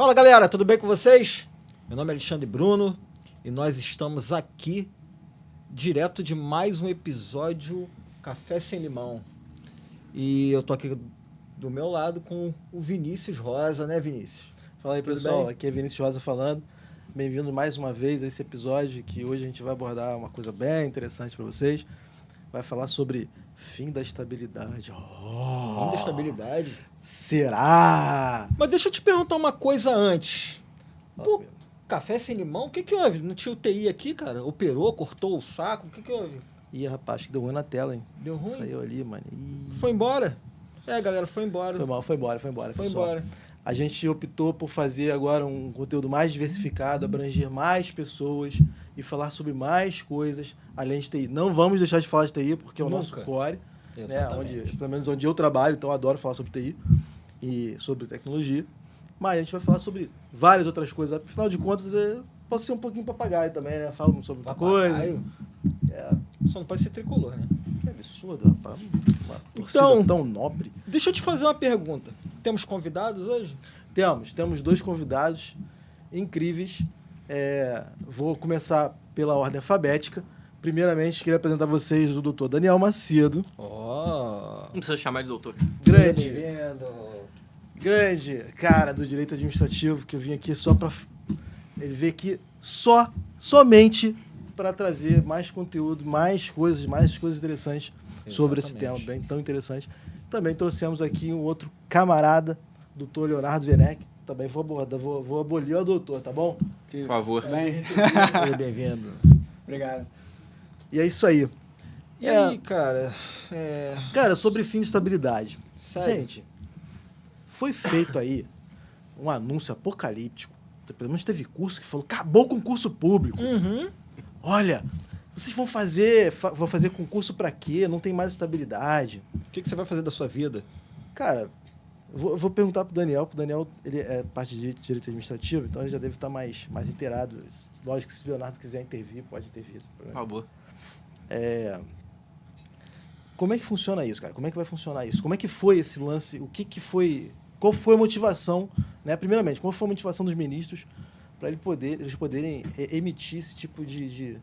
Fala galera, tudo bem com vocês? Meu nome é Alexandre Bruno e nós estamos aqui direto de mais um episódio Café Sem Limão. E eu tô aqui do meu lado com o Vinícius Rosa, né, Vinícius? Fala aí, Tudo pessoal, bem? aqui é Vinícius Rosa falando. Bem-vindo mais uma vez a esse episódio que hoje a gente vai abordar uma coisa bem interessante para vocês. Vai falar sobre fim da estabilidade. Fim da estabilidade. Será? Mas deixa eu te perguntar uma coisa antes. Fala Pô, comigo. Café Sem Limão, o que que houve? Não tinha UTI aqui, cara? Operou, cortou o saco? O que que houve? Ih, rapaz, acho que deu ruim na tela, hein? Deu ruim? Saiu ali, mano. Ih. Foi embora? É, galera, foi embora. Foi mal, foi embora, Foi pessoal. embora. A gente optou por fazer agora um conteúdo mais diversificado, abranger mais pessoas e falar sobre mais coisas além de TI. Não vamos deixar de falar de TI, porque é o nosso Nunca. core, né? Exatamente. Pelo menos onde eu trabalho, então eu adoro falar sobre TI e sobre tecnologia. Mas a gente vai falar sobre várias outras coisas. Afinal de contas, posso ser um pouquinho papagaio também, né? Falo sobre muita coisa. Papagaio? É, Só não pode ser tricolor, né? que absurdo, rapaz. Uma torcida Então- tão nobre. Deixa eu te fazer uma pergunta. Temos convidados hoje? Temos dois convidados incríveis. Vou começar pela ordem alfabética. Primeiramente, queria apresentar a vocês o doutor Daniel Macedo. Ó. Não precisa chamar de doutor. Grande, Bem-vindo. grande cara do direito administrativo, que eu vim aqui só para... Ele veio aqui somente para trazer mais conteúdo, mais coisas interessantes sobre esse tema, Exatamente. bem tão interessante. Também trouxemos aqui um outro camarada, doutor Leonardo Werneck. Também vou abordar, vou abolir o doutor, tá bom? Por favor. Bem, Seja bem-vindo. obrigado. E é isso aí. E aí, cara? Cara, sobre fim de estabilidade. Sério? Gente, foi feito aí um anúncio apocalíptico. Pelo menos teve curso que falou, acabou o concurso público. Uhum. Olha, vocês vão fazer concurso pra quê? Não tem mais estabilidade. O que você vai fazer da sua vida? Cara, eu vou perguntar pro Daniel. O Daniel, ele é parte de direito administrativo, então ele já deve estar mais inteirado. Lógico que se o Leonardo quiser intervir, pode intervir. Sem Por problema. favor. Como é que funciona isso, cara? Como é que vai funcionar isso? Como é que foi esse lance? O que foi... Qual foi a motivação, né? Primeiramente, qual foi a motivação dos ministros para eles poderem emitir esse tipo de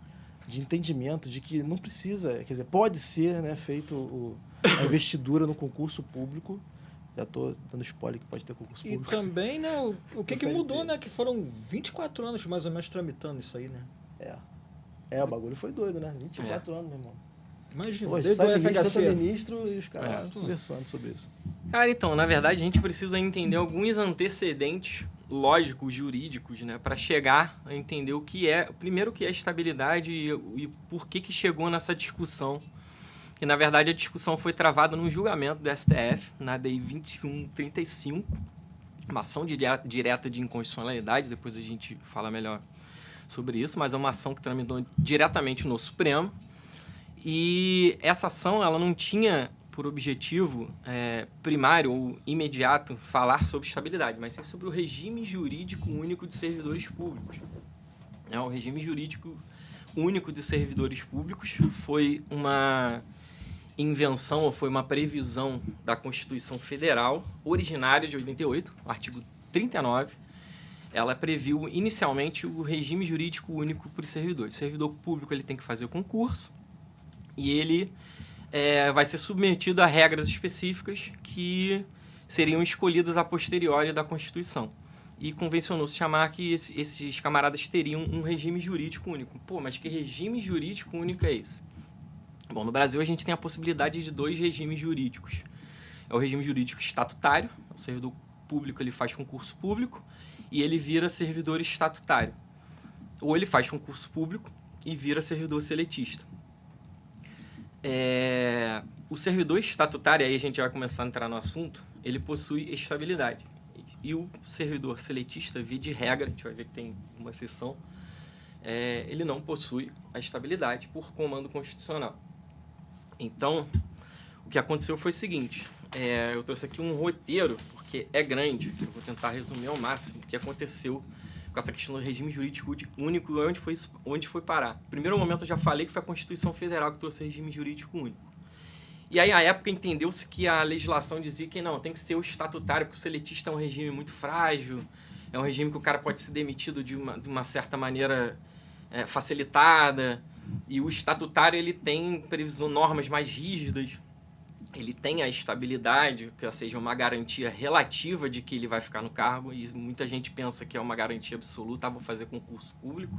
entendimento de que não precisa, quer dizer, pode ser, né, feito a investidura no concurso público. Já estou dando spoiler que pode ter concurso E público. também, né, o que CLT. mudou, né? Que foram 24 anos mais ou menos tramitando isso aí, né? O bagulho foi doido, né? 24 anos, meu irmão. Imagina, Pô, desde sai o ministro, entra FHC. ministro e os caras conversando sobre isso. Cara, então, na verdade, a gente precisa entender alguns antecedentes lógicos, jurídicos, né? Para chegar a entender o que é, primeiro, o que é estabilidade e por que chegou nessa discussão. Que, na verdade, a discussão foi travada num julgamento do STF, na DI 2135, uma ação direta de inconstitucionalidade, depois a gente fala melhor sobre isso, mas é uma ação que tramitou diretamente no Supremo. E essa ação, ela não tinha por objetivo primário ou imediato falar sobre estabilidade, mas sim sobre o regime jurídico único de servidores públicos. O regime jurídico único de servidores públicos foi uma invenção, ou foi uma previsão da Constituição Federal, originária de 88, artigo 39. Ela previu inicialmente o regime jurídico único para os servidores. O servidor público ele tem que fazer concurso, e ele vai ser submetido a regras específicas que seriam escolhidas a posteriori da Constituição. E convencionou-se chamar que esses camaradas teriam um regime jurídico único. Pô, mas que regime jurídico único é esse? Bom, no Brasil a gente tem a possibilidade de 2 regimes jurídicos. É o regime jurídico estatutário, o servidor público ele faz concurso público e ele vira servidor estatutário. Ou ele faz concurso público e vira servidor seletista. O servidor estatutário, aí a gente vai começar a entrar no assunto, ele possui estabilidade. E o servidor seletista, via de regra, a gente vai ver que tem uma exceção, ele não possui a estabilidade por comando constitucional. Então, o que aconteceu foi o seguinte, eu trouxe aqui um roteiro, porque é grande, eu vou tentar resumir ao máximo o que aconteceu com essa questão do regime jurídico único e onde foi parar. No primeiro momento eu já falei que foi a Constituição Federal que trouxe regime jurídico único. E aí, à época, entendeu-se que a legislação dizia que não, tem que ser o estatutário, porque o seletista é um regime muito frágil, é um regime que o cara pode ser demitido de uma certa maneira facilitada, e o estatutário ele tem normas mais rígidas, ele tem a estabilidade, que seja uma garantia relativa de que ele vai ficar no cargo, e muita gente pensa que é uma garantia absoluta, vou fazer concurso público,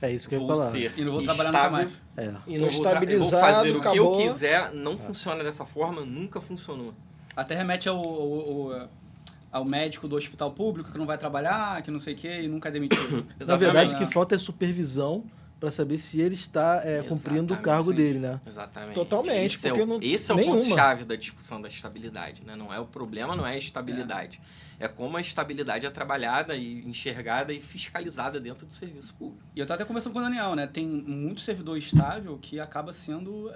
É isso que eu ia vou falar. ser E não vou trabalhar nunca mais. E não no vou fazer estabilizado, o que acabou. eu quiser, não funciona dessa forma, nunca funcionou. Até remete ao médico do hospital público que não vai trabalhar, que não sei o quê, e nunca é demitido. Na verdade, o que Né? falta é supervisão para saber se ele está cumprindo o Exatamente. cargo dele, né? Exatamente. Totalmente, Esse porque não- esse é o nenhuma. ponto-chave da discussão da estabilidade, né? Não é o problema, não é a estabilidade. É como a estabilidade é trabalhada e enxergada e fiscalizada dentro do serviço público. E eu estava até conversando com o Daniel, né? Tem muito servidor estável que acaba sendo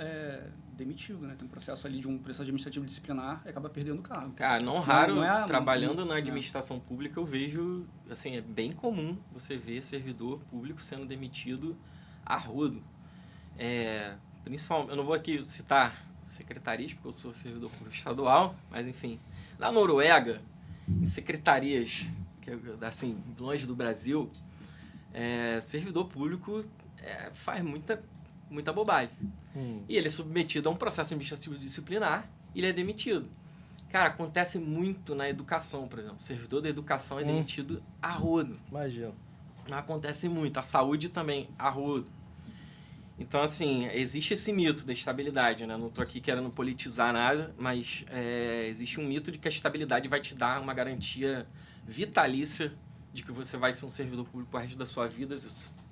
demitido, né? Tem um processo ali de um processo administrativo disciplinar e acaba perdendo o cargo. Cara, não raro, não é- trabalhando na administração pública, eu vejo, assim, é bem comum você ver servidor público sendo demitido a rodo. Principalmente, eu não vou aqui citar secretarias, porque eu sou servidor público estadual, mas enfim, na Noruega, em secretarias, assim, longe do Brasil, servidor público faz muita bobagem. E ele é submetido a um processo administrativo disciplinar e ele é demitido. Cara, acontece muito na educação, por exemplo. O servidor da educação é demitido a rodo. Imagina. Mas acontece muito. A saúde também, a rodo. Então, assim, existe esse mito da estabilidade, né? Não estou aqui querendo politizar nada, mas existe um mito de que a estabilidade vai te dar uma garantia vitalícia de que você vai ser um servidor público o resto da sua vida.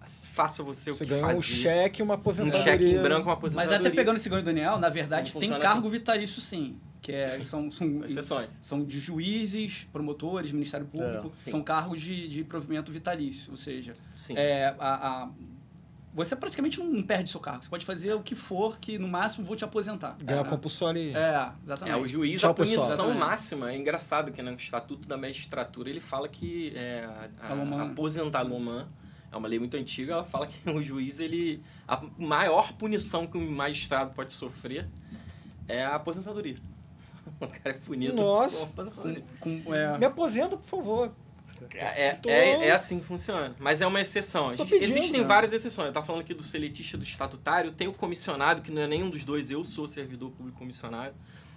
Faça você o Você que ganhou fazer. um cheque e uma Um aposentadoria. cheque em branco, uma Mas aposentadoria. até pegando esse ganho do Daniel, na verdade, Não tem funciona cargo assim. vitalício sim. Que são Exceções. são de juízes, promotores, Ministério Público, sim. são cargos de provimento vitalício, ou seja, Sim. você praticamente não perde seu cargo, você pode fazer o que for, que no máximo vou te aposentar. Ganha compulsório e... Exatamente. O juiz, Tchau, a punição pessoal. máxima, é engraçado que no Estatuto da Magistratura ele fala que a aposentar-Loman é uma lei muito antiga, ela fala que o juiz, a maior punição que um magistrado pode sofrer é a aposentadoria. O cara é punido Nossa. com aposentadoria. Me aposenta, por favor. É assim que funciona. Mas é uma exceção. Tô pedindo, Existem né? várias exceções. Eu estava falando aqui do seletista e do estatutário. Tem o comissionado, que não é nenhum dos dois. Eu sou servidor público comissionado.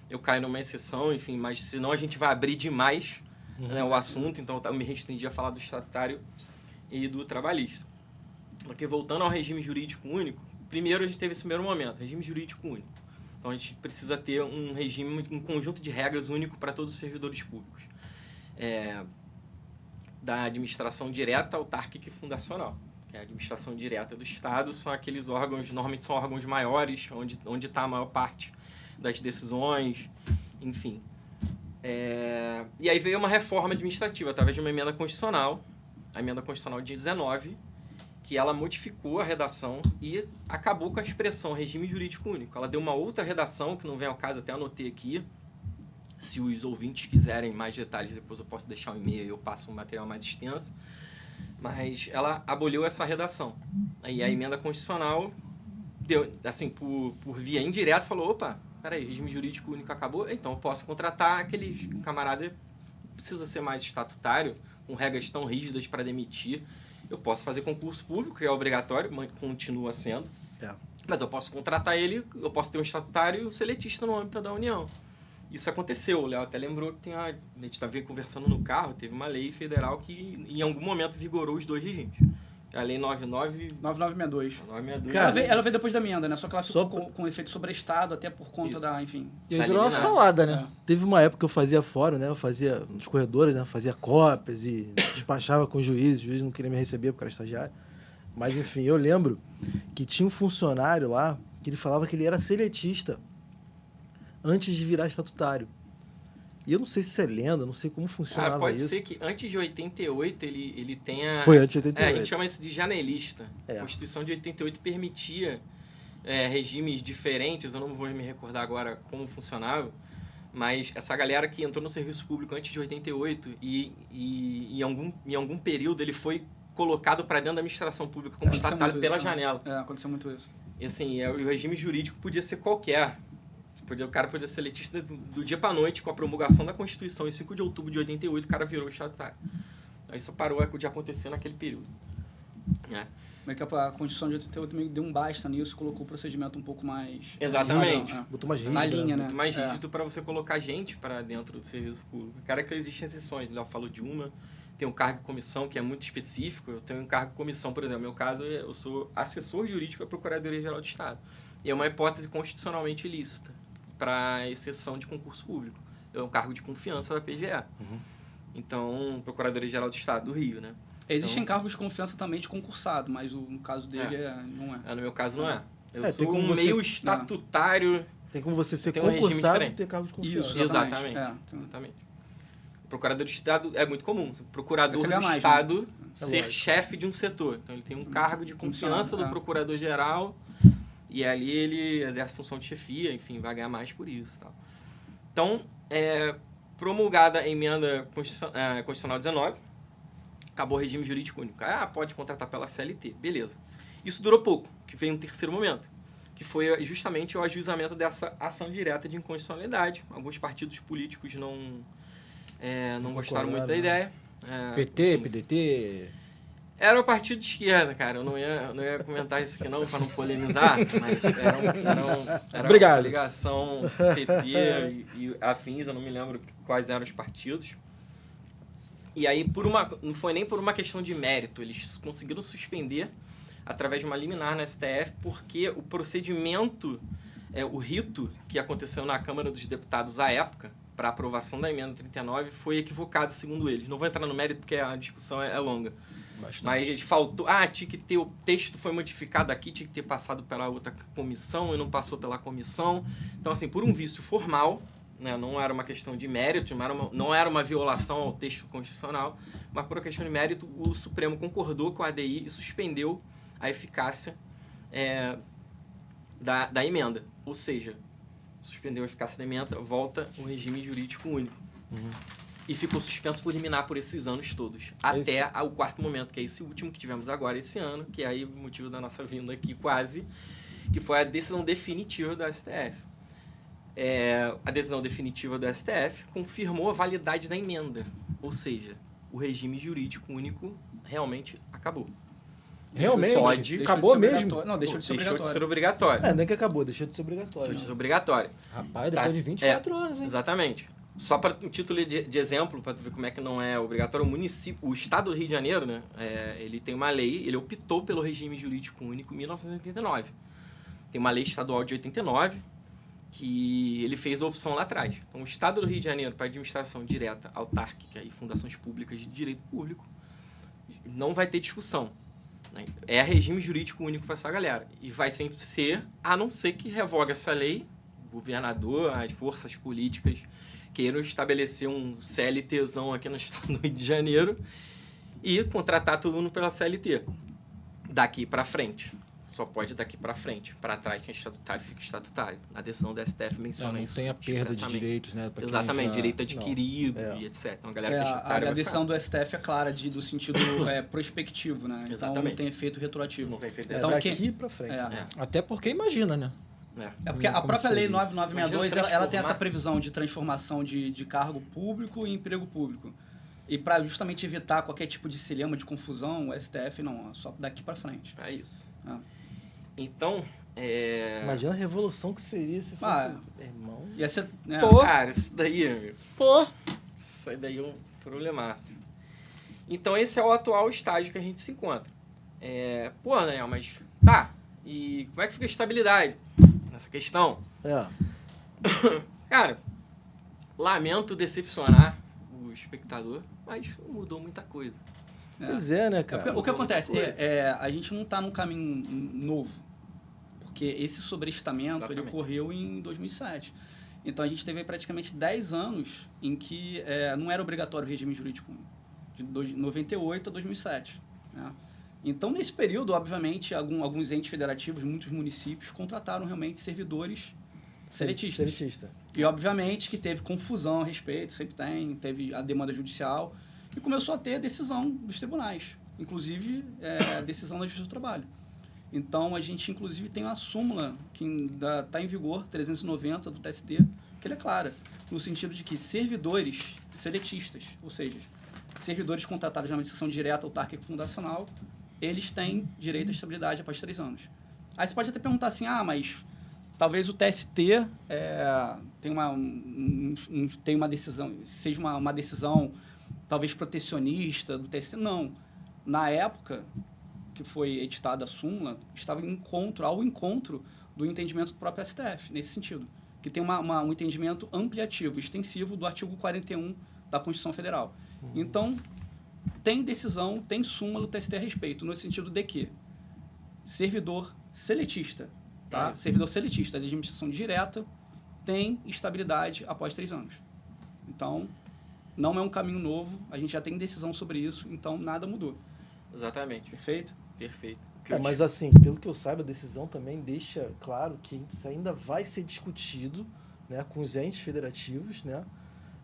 Eu caio numa exceção, enfim. Mas senão a gente vai abrir demais né, o assunto. Então eu me restringi a falar do estatutário e do trabalhista. Porque voltando ao regime jurídico único, primeiro a gente teve esse primeiro momento, regime jurídico único. Então a gente precisa ter um regime, um conjunto de regras único para todos os servidores públicos. Da administração direta, autárquica e fundacional. Que a administração direta do Estado são aqueles órgãos, normalmente são órgãos maiores, onde está a maior parte das decisões, enfim. E aí veio uma reforma administrativa, através de uma emenda constitucional, a emenda constitucional de 19, que ela modificou a redação e acabou com a expressão regime jurídico único. Ela deu uma outra redação, que não vem ao caso, até anotei aqui. Se os ouvintes quiserem mais detalhes, depois eu posso deixar um e-mail e eu passo um material mais extenso. Mas ela aboliu essa redação. Aí a emenda constitucional, deu, assim, por via indireta, falou, opa, peraí, regime jurídico único acabou, então eu posso contratar aquele camarada que precisa ser mais estatutário, com regras tão rígidas para demitir. Eu posso fazer concurso público, que é obrigatório, continua sendo. Mas eu posso contratar ele, eu posso ter um estatutário e um seletista no âmbito da União. Isso aconteceu, o Léo até lembrou que a gente estava conversando no carro, teve uma lei federal que em algum momento vigorou os dois regimes. A lei 9962. 9962. Cara, Ela veio depois da emenda, né? Só que ela ficou com efeito sobreestado, até por conta Isso. da, enfim... E aí Tá virou uma eliminado. salada, né? Teve uma época que eu fazia fórum, né? Eu fazia nos corredores, né? Fazia cópias e despachava com o juiz não queria me receber porque era estagiário. Mas, enfim, eu lembro que tinha um funcionário lá que ele falava que ele era seletista antes de virar estatutário. E eu não sei se isso é lenda, não sei como funcionava Pode isso. ser que antes de 88 ele tenha... Foi antes de a 88. gente chama isso de janelista. É. A Constituição de 88 permitia regimes diferentes, eu não vou me recordar agora como funcionava, mas essa galera que entrou no serviço público antes de 88 e em algum período ele foi colocado para dentro da administração pública como Aconteceu estatal muito pela isso, né? janela. Aconteceu muito isso. E assim, o regime jurídico podia ser qualquer. O cara podia ser seletista do dia para noite, com a promulgação da Constituição, em 5 de outubro de 88, o cara virou estatutário. Aí isso parou de acontecer naquele período. Né? Mas que a Constituição de 88 meio que deu um basta nisso, colocou o procedimento um pouco mais... Exatamente. Botou mais Na rígido, linha, né? Muito mais rígido para você colocar gente para dentro do serviço público. Claro que existem exceções. O Léo falou de uma. Tem um cargo de comissão que é muito específico. Eu tenho um cargo de comissão, por exemplo. No meu caso, eu sou assessor jurídico da Procuradoria-Geral do Estado. E é uma hipótese constitucionalmente ilícita para exceção de concurso público. É um cargo de confiança da PGE. Então, Procuradoria-Geral do Estado do Rio, né? Existem cargos de confiança também de concursado, mas no caso dele não é. No meu caso, não é. Eu tem sou como um você- meio estatutário. Tem como você ser Tem um regime concursado e diferente. ter cargo de confiança. Isso. Exatamente. Exatamente. Exatamente. Procurador de Estado é muito comum. O procurador Você do ganha mais, Estado É ser lógico. chefe de um setor. Então, ele tem um cargo de confiança do É. procurador-geral e ali ele exerce função de chefia, enfim, vai ganhar mais por isso. Tal. Então, promulgada a emenda Constitucional 19, acabou o regime jurídico único. Pode contratar pela CLT. Beleza. Isso durou pouco, que veio um terceiro momento, que foi justamente o ajuizamento dessa ação direta de inconstitucionalidade. Alguns partidos políticos não gostaram muito da concordaram, ideia. PT, enfim. PDT... Era o partido de esquerda, cara. Eu não ia comentar isso aqui não, para não polemizar, mas era Obrigado. uma ligação PT e afins, eu não me lembro quais eram os partidos. E aí, não foi nem por uma questão de mérito, eles conseguiram suspender através de uma liminar na STF, porque o procedimento, o rito que aconteceu na Câmara dos Deputados à época, para aprovação da emenda 39, foi equivocado, segundo eles. Não vou entrar no mérito, porque a discussão é longa. Bastante. Mas faltou... tinha que ter... O texto foi modificado aqui, tinha que ter passado pela outra comissão e não passou pela comissão. Então, assim, por um vício formal, né, não era uma questão de mérito, não era uma violação ao texto constitucional, mas por uma questão de mérito, o Supremo concordou com a ADI e suspendeu a eficácia da emenda. Ou seja, suspendeu a eficácia da emenda, volta o regime jurídico único. E ficou suspenso por liminar por esses anos todos. Até o quarto momento, que é esse último que tivemos agora, esse ano, que é aí o motivo da nossa vinda aqui quase, que foi a decisão definitiva do STF. A decisão definitiva do STF confirmou a validade da emenda. Ou seja, o regime jurídico único realmente acabou. Realmente? Pode. Acabou Deixou de ser mesmo? obrigatório. Não, deixou de ser obrigatório. obrigatório. Nem que acabou, deixou de ser obrigatório. Deixou de ser obrigatório. Rapaz, depois de 24 anos, hein? Exatamente. Só para um título de exemplo, para tu ver como é que não é obrigatório, o Estado do Rio de Janeiro, né, ele tem uma lei, ele optou pelo regime jurídico único em 1989. Tem uma lei estadual de 89, que ele fez a opção lá atrás. Então, o Estado do Rio de Janeiro, para administração direta, autárquica e fundações públicas de direito público, não vai ter discussão. Né? É regime jurídico único para essa galera. E vai sempre ser, a não ser que revogue essa lei, o governador, as forças políticas queiram estabelecer um CLTzão aqui no Estado do Rio de Janeiro e contratar todo mundo pela CLT. Daqui para frente. Só pode daqui para frente. Para trás, quem é estatutário fica estatutário. A decisão do STF menciona Não isso. tem a perda de expressamente. direitos, né? pra quem Exatamente, já- direito adquirido Não. e etc. Então, a galera que é A estatutária vai decisão do STF é clara, do sentido prospectivo, né? Então Exatamente. não tem efeito retroativo. Não tem feito Então, daqui pra frente. Até porque imagina, né? É porque a Como própria lei seria? 9962, Imagina ela tem essa transformar. previsão de transformação de cargo público em emprego público. E para justamente evitar qualquer tipo de cilema, de confusão, o STF não, é só daqui para frente. É isso. Ah. Então, Imagina a revolução que seria se fosse... Ah, Irmão... Ia ser, né? Pô. cara, isso daí, amigo. Pô! Isso aí daí é um problemaço. Então, esse é o atual estágio que a gente se encontra. Pô, Daniel, mas tá. E como é que fica a estabilidade nessa questão? Cara, lamento decepcionar o espectador, mas não mudou muita coisa. Pois é, né, cara? O que acontece? A gente não está num caminho novo. Porque esse sobrestamento ele Exatamente. ocorreu em 2007. Então, a gente teve praticamente 10 anos em que não era obrigatório o regime jurídico de 98 a 2007. Né? Então, nesse período, obviamente, alguns entes federativos, muitos municípios, contrataram realmente servidores seletistas. Seletista. E, obviamente, que teve confusão a respeito, sempre teve a demanda judicial, e começou a ter a decisão dos tribunais, inclusive a decisão da Justiça do Trabalho. Então, a gente, inclusive, tem uma súmula que ainda está em vigor, 390 do TST, que ela é clara, no sentido de que servidores seletistas, ou seja, servidores contratados na administração direta, autárquica e fundacional, eles têm direito à estabilidade após 3 anos. Aí você pode até perguntar assim, mas talvez o TST tenha uma decisão, seja uma decisão talvez protecionista do TST. Não. Na época que foi editada a súmula, estava ao encontro do entendimento do próprio STF, nesse sentido, que tem um entendimento ampliativo, extensivo do artigo 41 da Constituição Federal. Então, tem decisão, tem súmula do TST a respeito, no sentido de que servidor seletista, tá? Servidor seletista de administração direta tem estabilidade após 3 anos. Então, não é um caminho novo, a gente já tem decisão sobre isso, então nada mudou. Exatamente. Perfeito? Perfeito. Mas assim, pelo que eu saiba, a decisão também deixa claro que isso ainda vai ser discutido, né, com os entes federativos, né,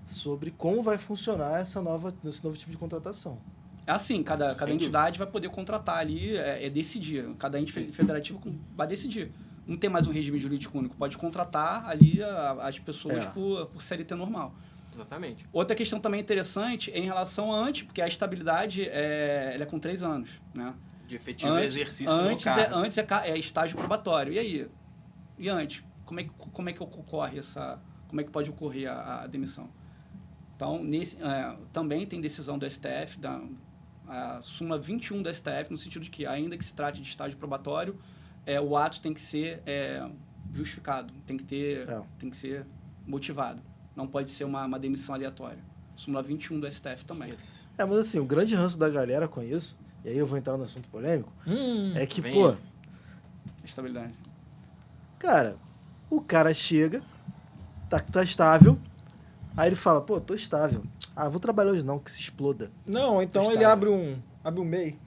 sobre como vai funcionar esse novo tipo de contratação. É assim, cada entidade vai poder contratar ali, decidir. Cada ente federativo vai decidir. Não tem mais um regime jurídico único, pode contratar ali as pessoas por CLT normal. Exatamente. Outra questão também interessante é em relação a antes, porque a estabilidade ela é com 3 anos, né? De efetivo exercício do cargo. Antes é estágio probatório. E aí? E antes? Como é que ocorre como é que pode ocorrer a demissão? Então, também tem decisão do STF, a súmula 21 do STF, no sentido de que, ainda que se trate de estágio probatório, o ato tem que ser justificado, tem que ser motivado. Não pode ser uma demissão aleatória. Súmula 21 do STF também. Isso. Mas assim, o grande ranço da galera com isso, e aí eu vou entrar no assunto polêmico, é que, venha. Estabilidade. Cara, o cara chega, tá estável, aí ele fala, tô estável. Vou trabalhar hoje não, que se exploda. Não, então Estável. ele abre um MEI.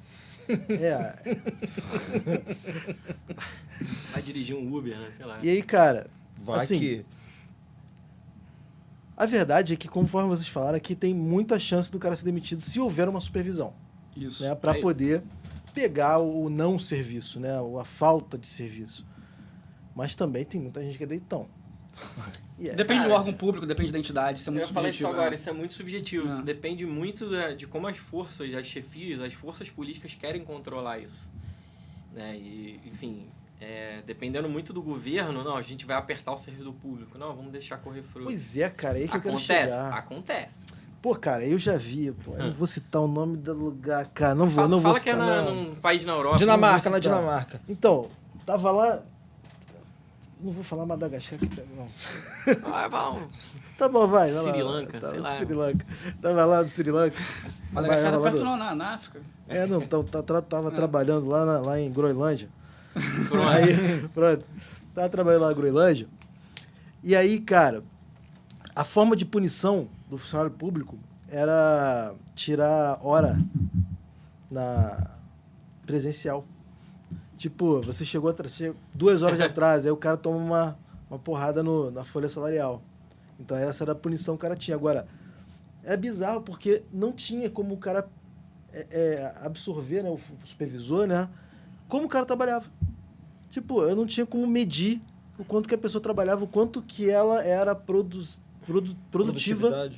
Vai dirigir um Uber, né? Sei lá. E aí, cara, Vai assim, que... a verdade é que, conforme vocês falaram, aqui tem muita chance do cara ser demitido se houver uma supervisão. Isso. Né, para poder pegar o não serviço, né, a falta de serviço. Mas também tem muita gente que é deitão. Depende do órgão público, depende da entidade, isso é muito Eu falei isso subjetivo. agora, isso é muito subjetivo. Isso depende muito de como as chefias, as forças políticas querem controlar isso. Né? E, enfim, dependendo muito do governo, não, a gente vai apertar o servidor público. Não, vamos deixar correr fruto. Pois é, cara, é aí que eu quero chegar. Acontece. Pô, cara, eu já vi, eu não vou citar o nome do lugar, cara, não vou Fala citar. que é num país na Europa. Dinamarca, na Dinamarca. Então, tava lá... Não vou falar Madagascar aqui, não. Vamos. Tá bom, vai. Sri Lanka, sei lá. Sri Lanka. Tava lá do Sri Lanka. Madagascar era perto na África. Não, tava trabalhando lá em Groenlândia. Pronto. Aí, pronto. Tava trabalhando lá em Groenlândia. E aí, cara, a forma de punição do funcionário público era tirar hora na presencial. Tipo, você chegou 2 horas de atraso, aí o cara toma uma porrada na folha salarial. Então essa era a punição que o cara tinha. Agora, é bizarro porque não tinha como o cara absorver, né, o supervisor, né, como o cara trabalhava. Tipo, eu não tinha como medir o quanto que a pessoa trabalhava, o quanto que ela era produtiva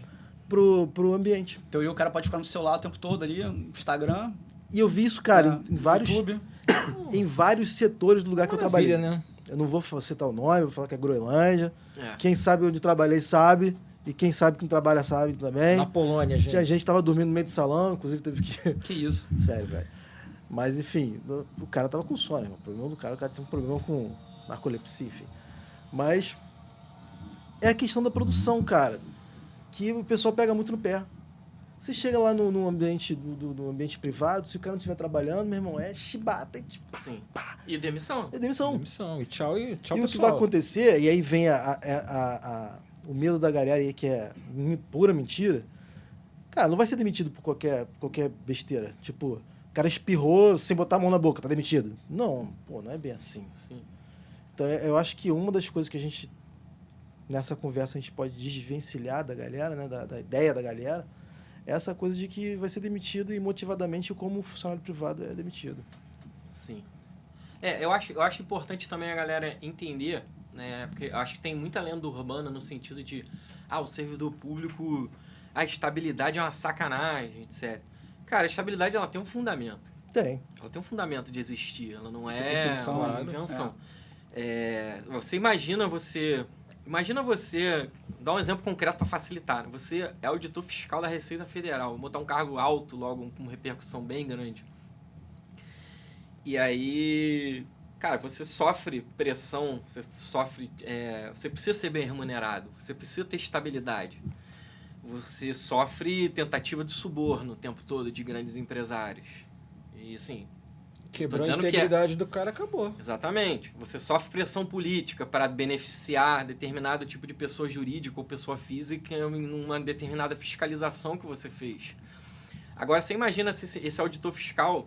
pro ambiente. Em teoria, o cara pode ficar no celular o tempo todo ali, no Instagram. E eu vi isso, cara, em vários... YouTube. Em vários setores do lugar que eu trabalhei. Né? Eu não vou citar o nome, vou falar que é Groenlândia. É. Quem sabe onde trabalhei sabe. E quem sabe que não trabalha sabe também. Na Polônia, gente. Tinha gente que tava dormindo no meio do salão, inclusive teve que... Que isso? Sério, velho. Mas, enfim, o cara tava com sono, irmão. O problema do cara, o cara tem um problema com narcolepsia, enfim. Mas é a questão da produção, cara. Que o pessoal pega muito no pé. Você chega lá no ambiente do ambiente privado, se o cara não estiver trabalhando, meu irmão, é chibata. Tipo, Sim. E demissão. é demissão. Demissão. E tchau, E pessoal. o que vai acontecer, e aí vem o medo da galera aí, que é pura mentira. Cara, não vai ser demitido por qualquer besteira. Tipo, o cara espirrou sem botar a mão na boca, tá demitido. Não, não é bem assim. Sim. Então, eu acho que uma das coisas que a gente, nessa conversa, a gente pode desvencilhar da galera, né, da ideia da galera, é essa coisa de que vai ser demitido e motivadamente como o funcionário privado é demitido. Sim. Eu acho importante também a galera entender, né? Porque eu acho que tem muita lenda urbana no sentido de o servidor público a estabilidade é uma sacanagem, etc. Cara, a estabilidade ela tem um fundamento. Tem. Ela tem um fundamento de existir, ela não Tem é percepção, uma né? invenção. Você imagina você... Dá um exemplo concreto para facilitar. Né? Você é auditor fiscal da Receita Federal. Vou botar um cargo alto logo, com repercussão bem grande. E aí... Cara, você sofre pressão, você precisa ser bem remunerado, você precisa ter estabilidade. Você sofre tentativa de suborno o tempo todo de grandes empresários. E assim... Quebrou a integridade do cara, acabou. Exatamente. Você sofre pressão política para beneficiar determinado tipo de pessoa jurídica ou pessoa física em uma determinada fiscalização que você fez. Agora, você imagina se esse auditor fiscal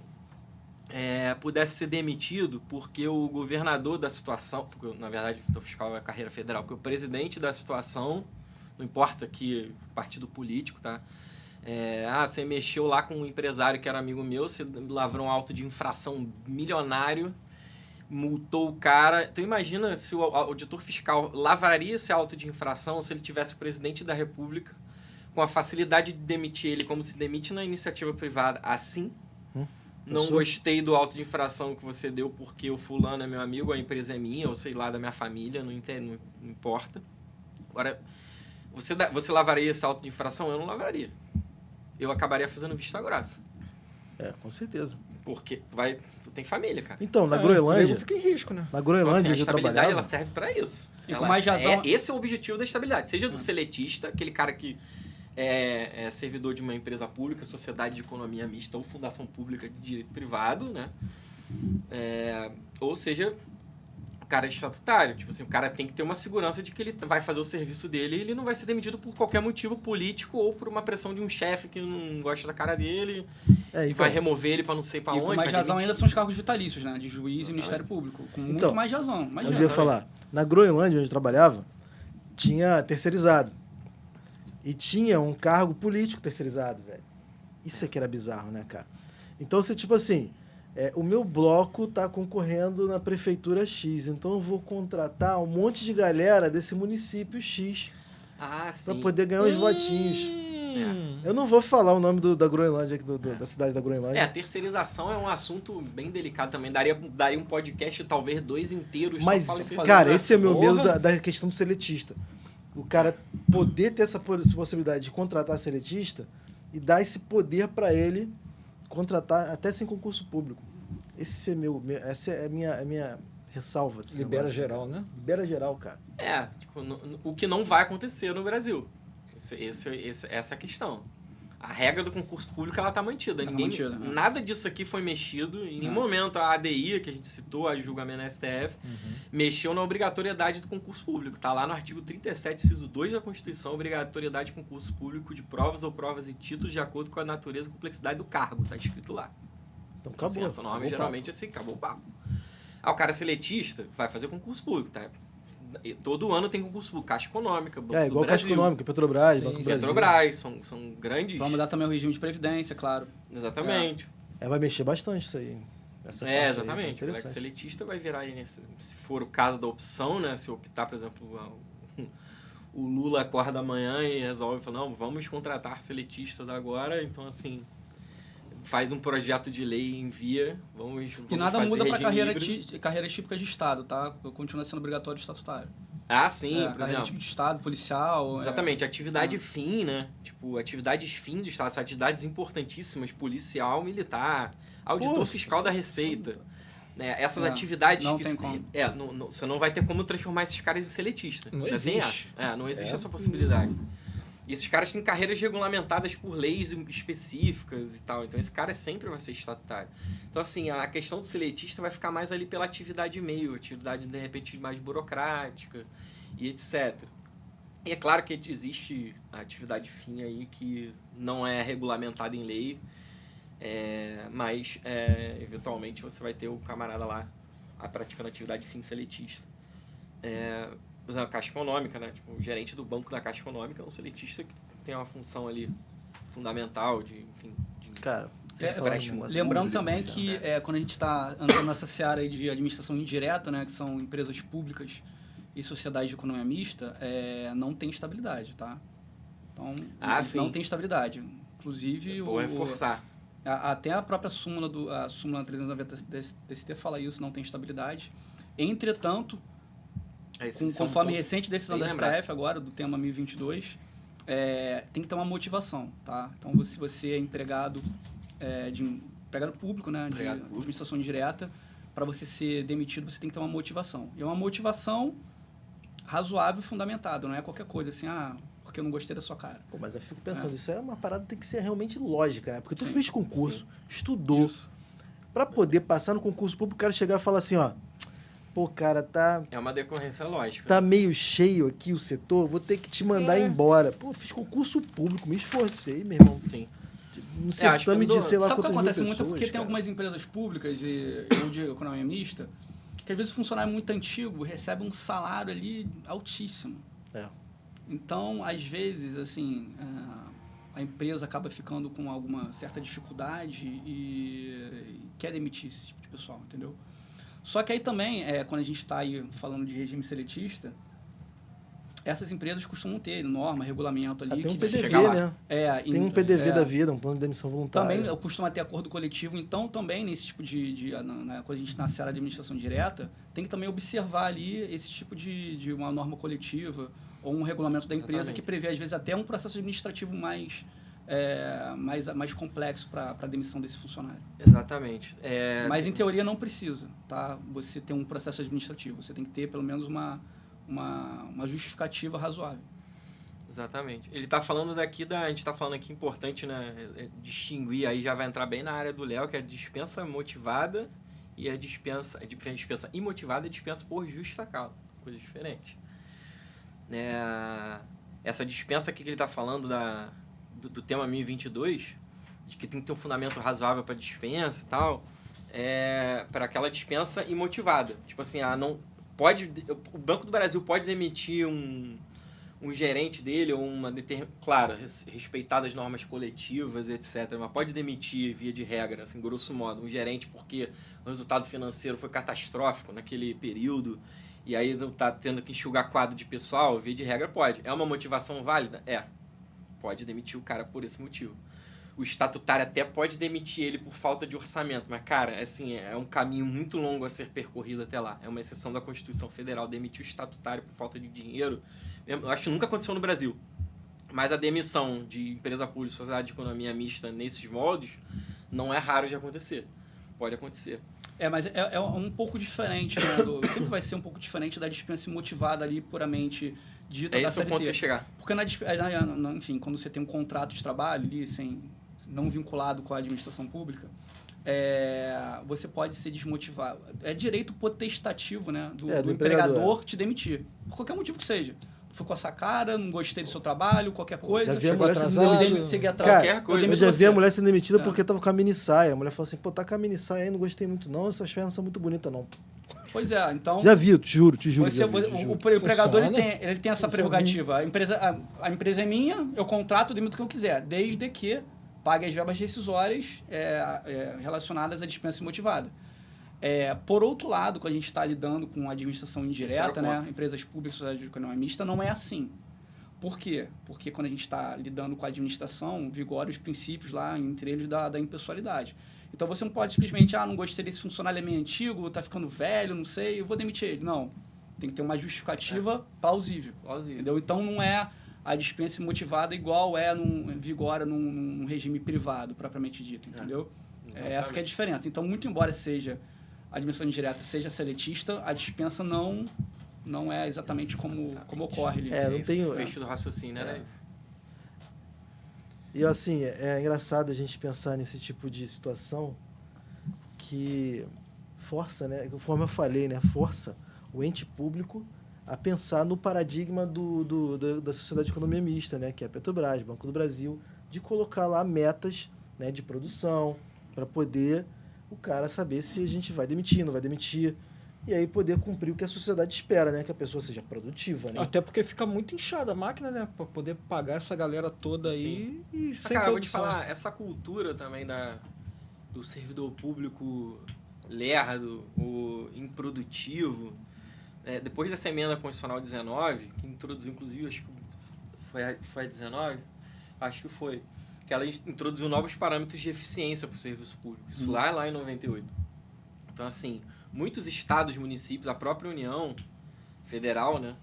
pudesse ser demitido porque o governador da situação... Porque, na verdade, o auditor fiscal é a carreira federal. Porque o presidente da situação, não importa que partido político, tá? Você mexeu lá com um empresário que era amigo meu, você lavrou um auto de infração milionário, multou o cara. Então imagina se o auditor fiscal lavraria esse auto de infração se ele tivesse o presidente da República com a facilidade de demitir ele como se demite na iniciativa privada. Assim, não gostei do auto de infração que você deu porque o fulano é meu amigo, a empresa é minha, ou sei lá, da minha família, não importa. Agora, você lavraria esse auto de infração? Eu não lavraria. Eu acabaria fazendo vista grossa. Com certeza. Porque tu tem família, cara. Então, na Groenlândia... Fica em risco, né? Na Groenlândia, então, assim, a onde eu estabilidade trabalhava... ela serve para isso. E com mais razão... Esse é o objetivo da estabilidade. Seja do seletista, aquele cara que é servidor de uma empresa pública, sociedade de economia mista ou fundação pública de direito privado, né? Ou seja... O cara é estatutário, tipo assim, o cara tem que ter uma segurança de que ele vai fazer o serviço dele e ele não vai ser demitido por qualquer motivo político ou por uma pressão de um chefe que não gosta da cara dele e vai remover ele para não sei para onde. E com mais razão ainda são os cargos vitalícios, né? De juiz e Ministério Público. Com muito mais razão. Eu ia falar, na Groenlândia, onde eu trabalhava, tinha terceirizado. E tinha um cargo político terceirizado, velho. Isso aqui era bizarro, né, cara? Então, você, tipo assim... o meu bloco está concorrendo na prefeitura X, então eu vou contratar um monte de galera desse município X para poder ganhar uns votinhos. Eu não vou falar o nome da Groenlândia, da cidade da Groenlândia. A terceirização é um assunto bem delicado também. Daria um podcast, talvez 2 inteiros. Mas, cara, esse é o meu medo da questão do seletista. O cara poder ter essa possibilidade de contratar seletista e dar esse poder para ele contratar até sem concurso público. Essa é a minha ressalva. Libera negócio, geral, cara. né? Libera geral, cara. O que não vai acontecer no Brasil. Essa é a questão. A regra do concurso público, ela tá mantida. Nada disso aqui foi mexido. Em nenhum momento a ADI, que a gente citou, a julgamento na STF, mexeu na obrigatoriedade do concurso público. Tá lá no artigo 37, inciso 2 da Constituição, obrigatoriedade de concurso público de provas ou provas e títulos de acordo com a natureza e complexidade do cargo. Tá escrito lá. Então acabou. Essa norma geralmente assim, acabou o papo. O cara seletista vai fazer concurso público, tá? E todo ano tem concurso público, Caixa Econômica, Banco do igual Brasil. Caixa Econômica, Petrobras, Banco do Brasil. Petrobras, são grandes... Vai mudar também o regime de previdência, claro. Exatamente. Vai mexer bastante isso aí. Exatamente. O moleque seletista vai virar aí, se for o caso da opção, né? Se optar, por exemplo, o Lula acorda amanhã e resolve, fala, não, vamos contratar seletistas agora, então assim... Faz um projeto de lei e envia, vamos E nada muda para híbrido. carreiras típicas de Estado, tá? Continua sendo obrigatório estatutário. Sim, por exemplo. Tipo de Estado, policial... Exatamente, atividade fim, né? Tipo, atividades fim do Estado, atividades importantíssimas, policial, militar, auditor fiscal da Receita. Essas atividades não que... Tem como. Você não vai ter como transformar esses caras em seletistas. Não existe. Não existe essa possibilidade. E esses caras têm carreiras regulamentadas por leis específicas e tal. Então, esse cara sempre vai ser estatutário. Então, assim, a questão do seletista vai ficar mais ali pela atividade meio, atividade, de repente, mais burocrática e etc. E é claro que existe a atividade fim aí que não é regulamentada em lei, mas, eventualmente, você vai ter o camarada lá praticando atividade fim seletista. Por exemplo, a Caixa Econômica, né? Tipo, o gerente do banco da Caixa Econômica é um seletista que tem uma função ali fundamental Cara, lembrando também que quando a gente está andando nessa seara aí de administração indireta, né? Que são empresas públicas e sociedades de economia mista, não tem estabilidade, tá? Então, sim. não tem estabilidade. Inclusive, Vou reforçar. Até a própria súmula, a súmula 390 DST fala isso, não tem estabilidade. Entretanto, conforme a recente decisão da STF agora, do tema 1022, tem que ter uma motivação, tá? Então, se você é empregado público, né, de administração indireta, para você ser demitido, você tem que ter uma motivação. E é uma motivação razoável e fundamentada, não é qualquer coisa assim, porque eu não gostei da sua cara. Pô, mas eu fico pensando, isso é uma parada que tem que ser realmente lógica, né? Porque tu fez concurso, estudou, para poder passar no concurso público, o cara chegar e falar assim, ó, pô, cara, tá... É uma decorrência lógica. Tá meio cheio aqui o setor, vou ter que te mandar embora. Pô, fiz concurso público, me esforcei, meu irmão. Sim. Um certame de, sei lá, sabe o que quantas acontece mil muito? É porque pessoas, tem algumas empresas públicas ou de economia mista que às vezes o funcionário muito antigo recebe um salário ali altíssimo. Então, às vezes, assim, a empresa acaba ficando com alguma certa dificuldade e quer demitir esse tipo de pessoal, entendeu? Só que aí também, quando a gente está aí falando de regime seletista, essas empresas costumam ter norma, regulamento ali. Tem um que PDV, né? Tem um PDV da vida, um plano de demissão voluntária. Também costuma ter acordo coletivo, então também nesse tipo quando a gente nasce na administração direta, tem que também observar ali esse tipo de uma norma coletiva ou um regulamento da empresa que prevê, às vezes, até um processo administrativo mais complexo para a demissão desse funcionário. Exatamente. Mas, em teoria, não precisa, tá? Você ter um processo administrativo. Você tem que ter, pelo menos, uma justificativa razoável. Exatamente. Ele está falando a gente está falando aqui, importante, né, distinguir, aí já vai entrar bem na área do Léo, que é a dispensa motivada e a dispensa imotivada e a dispensa por justa causa. Coisas diferentes. Essa dispensa aqui que ele está falando do tema 1022, de que tem que ter um fundamento razoável para dispensa e tal, para aquela dispensa imotivada. Tipo assim, o Banco do Brasil pode demitir um gerente dele ou claro, respeitadas as normas coletivas, etc. Mas pode demitir, via de regra, assim, grosso modo, um gerente porque o resultado financeiro foi catastrófico naquele período e aí não está tendo que enxugar quadro de pessoal, via de regra pode. É uma motivação válida? Pode demitir o cara por esse motivo. O estatutário até pode demitir ele por falta de orçamento, mas, cara, assim, é um caminho muito longo a ser percorrido até lá. É uma exceção da Constituição Federal demitir o estatutário por falta de dinheiro. Eu acho que nunca aconteceu no Brasil. Mas a demissão de empresa pública, sociedade de economia mista nesses moldes não é raro de acontecer. Pode acontecer. Mas é um pouco diferente, né? Sempre vai ser um pouco diferente da dispensa motivada ali, puramente dita da CLT. Esse é o ponto que eu ia chegar. Porque, enfim, quando você tem um contrato de trabalho ali, não vinculado com a administração pública, você pode ser desmotivado. É direito potestativo, né, do empregador te demitir. Por qualquer motivo que seja. Fui com essa cara, não gostei do seu trabalho, qualquer coisa. Já vi a mulher eu já vi a mulher sendo demitida porque tava com a mini saia. A mulher falou assim, tá com a mini saia aí, não gostei muito não, suas pernas são muito bonitas não. Pois é, então... Já vi, te juro. O empregador ele tem essa prerrogativa. A empresa é minha, eu contrato, demito o que eu quiser, desde que pague as verbas rescisórias relacionadas à dispensa motivada. Por outro lado, quando a gente está lidando com a administração indireta, né, empresas públicas, sociedade de economia mista, não é assim. Por quê? Porque quando a gente está lidando com a administração, vigoram os princípios lá, entre eles, da impessoalidade. Então, você não pode simplesmente, não gostei desse funcionário, é meio antigo, está ficando velho, não sei, eu vou demitir ele. Não. Tem que ter uma justificativa plausível. Entendeu? Então, não é a dispensa motivada igual vigora num regime privado, propriamente dito, entendeu? Essa que é a diferença. Então, muito embora a administração indireta seja seletista, a dispensa não é exatamente como ocorre ali. Não tem fecho do raciocínio, né? E assim, é engraçado a gente pensar nesse tipo de situação que força, né? Conforme eu falei, né? Força o ente público a pensar no paradigma da sociedade de economia mista, né? Que é a Petrobras, Banco do Brasil, de colocar lá metas, né, de produção para poder o cara saber se a gente vai demitir, não vai demitir. E aí poder cumprir o que a sociedade espera, né? Que a pessoa seja produtiva, né? Até porque fica muito inchada a máquina, né? Pra poder pagar essa galera toda aí e sem cara, produção. Eu vou te falar, essa cultura também do servidor público lerdo, o improdutivo, depois dessa emenda constitucional 19, que introduziu, inclusive, acho que foi a 19? Acho que foi. Que ela introduziu novos parâmetros de eficiência para o serviço público. Isso lá em 98. Então, assim, muitos estados, municípios, a própria União Federal, né,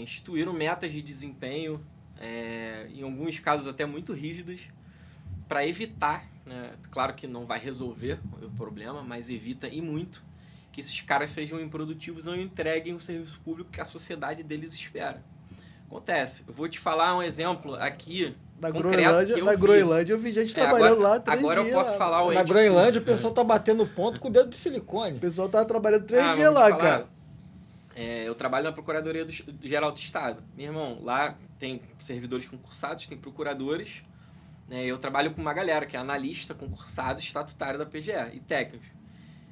instituíram metas de desempenho, em alguns casos até muito rígidas, para evitar, né, claro que não vai resolver o problema, mas evita e muito que esses caras sejam improdutivos e não entreguem o serviço público que a sociedade deles espera. Acontece. Eu vou te falar um exemplo aqui Da concreto que eu vi. Groenlândia eu vi gente trabalhando lá 3 dias. Agora eu posso falar o Na Groenlândia, o pessoal tá batendo ponto com o dedo de silicone. O pessoal tava trabalhando 3 dias vou te lá, falar. cara. Eu trabalho na Procuradoria Geral do Estado. Meu irmão, lá tem servidores concursados, tem procuradores. Né, eu trabalho com uma galera que é analista, concursado, estatutário da PGE e técnicos.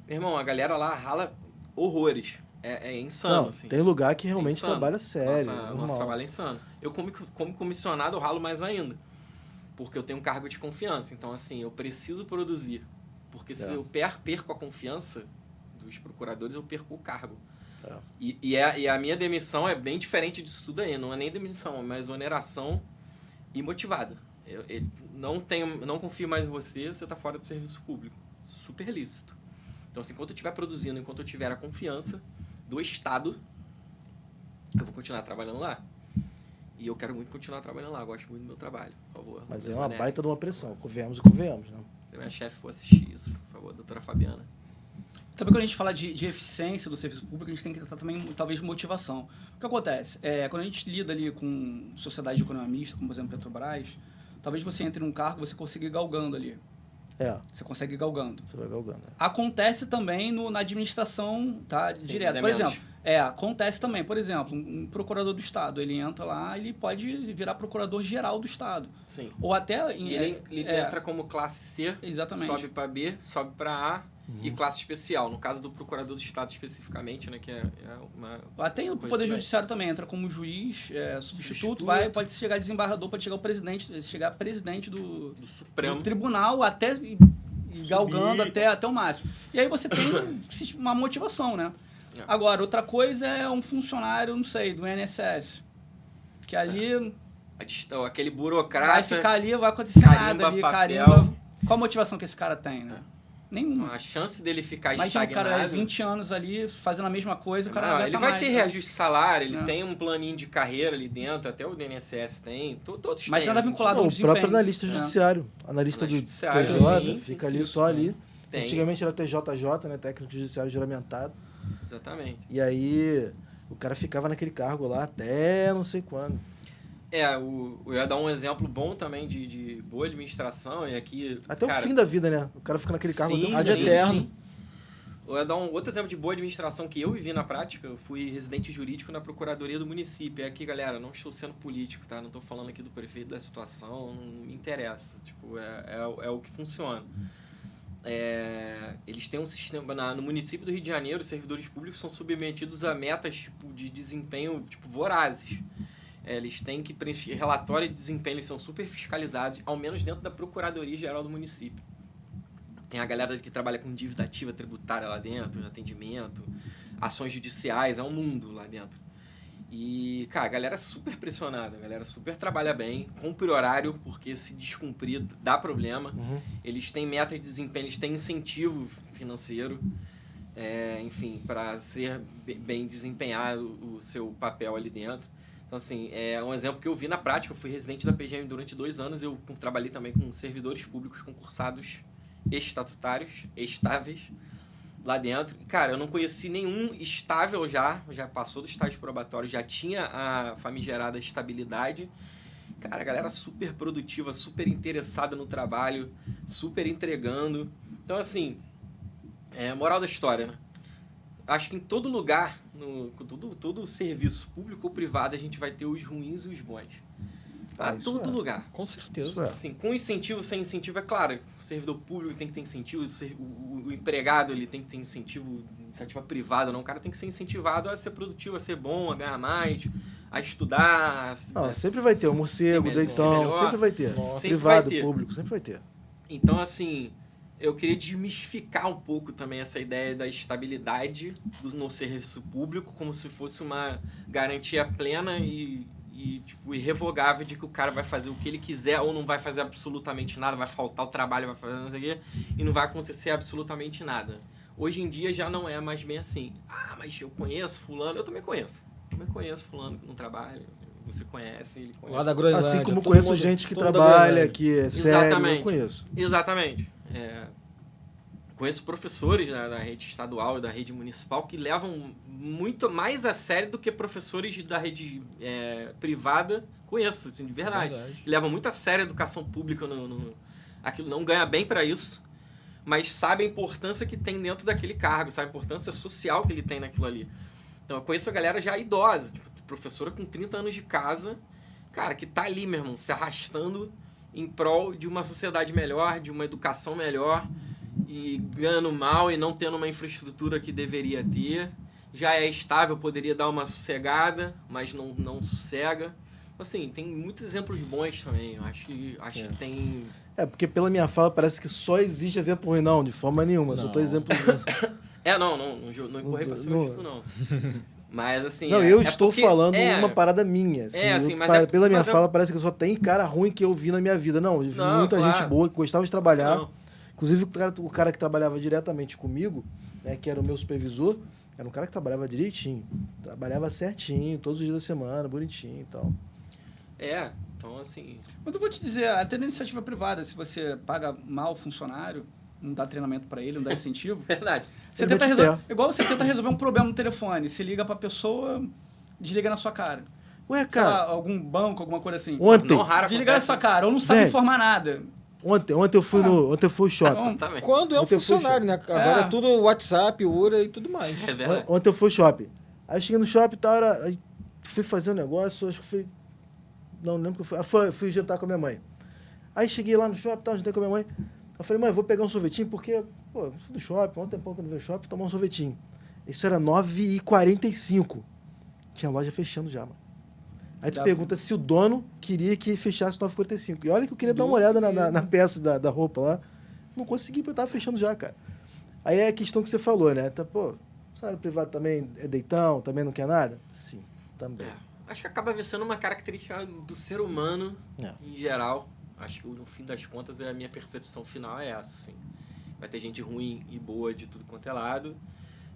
Meu irmão, a galera lá rala horrores. É insano, Não, assim. tem lugar que realmente insano. trabalha sério. Nosso trabalho é insano. Eu, como comissionado, eu ralo mais ainda. Porque eu tenho um cargo de confiança. Então, assim, eu preciso produzir. Porque se eu perco a confiança dos procuradores, eu perco o cargo. E a minha demissão é bem diferente disso tudo aí. Não é nem demissão, é mais oneração imotivada. Eu não confio mais em você, você está fora do serviço público. Super lícito. Então, assim, enquanto eu estiver produzindo, enquanto eu tiver a confiança do Estado, eu vou continuar trabalhando lá. E eu quero muito continuar trabalhando lá. Eu gosto muito do meu trabalho, por favor. Mas é uma baita de uma pressão. Convenhamos, né? Se minha chefe for assistir isso, por favor, doutora Fabiana. Também quando a gente fala de eficiência do serviço público, a gente tem que tratar também, talvez, motivação. O que acontece? Quando a gente lida ali com sociedade de economia mista, como, por exemplo, Petrobras, talvez você entre num cargo e você consiga ir galgando ali. Você consegue ir galgando. Você vai galgando. Acontece também na administração, tá? Direta. Por exemplo, acontece também, por exemplo, um procurador do Estado, ele entra lá, ele pode virar procurador-geral do Estado. Sim. Ou até... Ele entra como classe C, exatamente. Sobe para B, sobe para A e classe especial. No caso do procurador do Estado especificamente, né, que é uma... Até o Poder Judiciário também entra como juiz, substituto, pode chegar desembargador, pode chegar presidente do Supremo. Do tribunal, até galgando até o máximo. E aí você tem uma motivação, né? Agora, outra coisa é um funcionário, não sei, do INSS, que ali... Aquele burocrata... Vai ficar ali, vai acontecer nada ali, carimba. Qual a motivação que esse cara tem, né? Nenhuma. A chance dele ficar estagnado... Imagina o cara 20 é anos ali, fazendo a mesma coisa, o cara ele vai ter reajuste de salário, ele tem um planinho de carreira ali dentro, até o INSS tem, todos têm. Mas nada vinculado ao desempenho. O próprio analista judiciário. Analista do TJ, fica ali só ali. Antigamente era TJJ, né? Técnico judiciário juramentado. Exatamente. E aí o cara ficava naquele cargo lá até não sei quando. Eu ia dar um exemplo bom também de boa administração, e aqui... Até o fim da vida, né? O cara fica naquele cargo até o fim da vida. Eterno. Eu ia dar um outro exemplo de boa administração que eu vivi na prática. Eu fui residente jurídico na Procuradoria do Município. E aqui, galera, não estou sendo político, tá? Não estou falando aqui do prefeito da situação, não me interessa. Tipo, é o que funciona. Eles têm um sistema... No município do Rio de Janeiro, os servidores públicos são submetidos a metas tipo, de desempenho vorazes. Eles têm que preencher relatório de desempenho, eles são super fiscalizados, ao menos dentro da Procuradoria Geral do município. Tem a galera que trabalha com dívida ativa tributária lá dentro, atendimento, ações judiciais, é um mundo lá dentro. E, cara, a galera é super pressionada, a galera super trabalha bem, cumpre horário, porque se descumprir dá problema. Eles têm meta de desempenho, eles têm incentivo financeiro, enfim, para ser bem desempenhado o seu papel ali dentro. Então, assim, é um exemplo que eu vi na prática. Eu fui residente da PGM durante 2 anos. Eu trabalhei também com servidores públicos concursados estatutários, estáveis, lá dentro. E, cara, eu não conheci nenhum estável já passou do estágio probatório, já tinha a famigerada estabilidade. Cara, a galera super produtiva, super interessada no trabalho, super entregando. Então, assim, moral da história, né? Acho que em todo lugar, todo serviço público ou privado, a gente vai ter os ruins e os bons. Todo lugar. Com certeza. Assim, com incentivo, sem incentivo, é claro. O servidor público tem que ter incentivo, o empregado ele tem que ter incentivo, iniciativa privada, não. O cara tem que ser incentivado a ser produtivo, a ser bom, a ganhar mais, a estudar. Sempre vai ter. O morcego, o deitão, sempre vai ter. Privado, público, sempre vai ter. Então, assim... Eu queria desmistificar um pouco também essa ideia da estabilidade no serviço público, como se fosse uma garantia plena e tipo, irrevogável de que o cara vai fazer o que ele quiser ou não vai fazer absolutamente nada, vai faltar o trabalho, vai fazer não sei o quê, e não vai acontecer absolutamente nada. Hoje em dia já não é mais bem assim. Ah, mas eu conheço fulano, eu também conheço. Fulano que não trabalha, você conhece, ele conhece. Lá da Groenlândia. Assim como todo conheço mundo- gente que todo mundo da trabalha, Groenlândia. que é sério, Exatamente. eu conheço. Exatamente. Conheço professores, né, da rede estadual e da rede municipal que levam muito mais a sério do que professores da rede privada. Conheço, assim, de verdade. Levam muito a sério a educação pública. Aquilo não ganha bem para isso, mas sabe a importância que tem dentro daquele cargo, sabe a importância social que ele tem naquilo ali. Então, eu conheço a galera já idosa, tipo, professora com 30 anos de casa, cara, que tá ali, meu irmão, se arrastando em prol de uma sociedade melhor, de uma educação melhor, e ganhando mal e não tendo uma infraestrutura que deveria ter. Já é estável, poderia dar uma sossegada, mas não sossega. Assim, tem muitos exemplos bons também. Eu acho que tem... Porque pela minha fala parece que só existe exemplo ruim. Não, de forma nenhuma. Só tô exemplo... Não empurrei pra cima disso, não. Mas, assim... Não, eu estou falando uma parada minha. Assim, pela minha fala, parece que só tem cara ruim que eu vi na minha vida. Não, eu vi muita gente boa que gostava de trabalhar. Não. Inclusive, o cara que trabalhava diretamente comigo, né, que era o meu supervisor, era um cara que trabalhava direitinho. Trabalhava certinho, todos os dias da semana, bonitinho e tal. Então, assim... Mas eu vou te dizer, até na iniciativa privada, se você paga mal o funcionário, não dá treinamento para ele, não dá incentivo... Verdade. Você tenta igual você tenta resolver um problema no telefone. Você liga pra pessoa, desliga na sua cara. Ué, cara... Sei lá, algum banco, alguma coisa assim. Ontem... Desliga na sua cara, ou não sabe informar nada. Ontem eu fui no shopping. Quando é um funcionário, né? Agora é tudo WhatsApp, URA e tudo mais. É verdade. Ontem eu fui no shopping. Aí eu cheguei no shopping e tal, fui fazer um negócio, acho que fui... Não lembro que eu fui. Fui jantar com a minha mãe. Aí cheguei lá no shopping, jantei com a minha mãe. Eu falei, mãe, vou pegar um sorvetinho, porque, fui do shopping, ontem tempão que eu não veio no shopping, tomar um sorvetinho. Isso era 9h45. Tinha a loja fechando já, mano. Aí tu pergunta se o dono queria que fechasse 9h45. E olha que eu queria dar uma olhada na peça da roupa lá. Não consegui, porque eu tava fechando já, cara. Aí é a questão que você falou, né? Salário privado também é deitão, também não quer nada? Sim, também. Acho que acaba sendo uma característica do ser humano, em geral. Acho que no fim das contas a minha percepção final é essa, assim. Vai ter gente ruim e boa de tudo quanto é lado,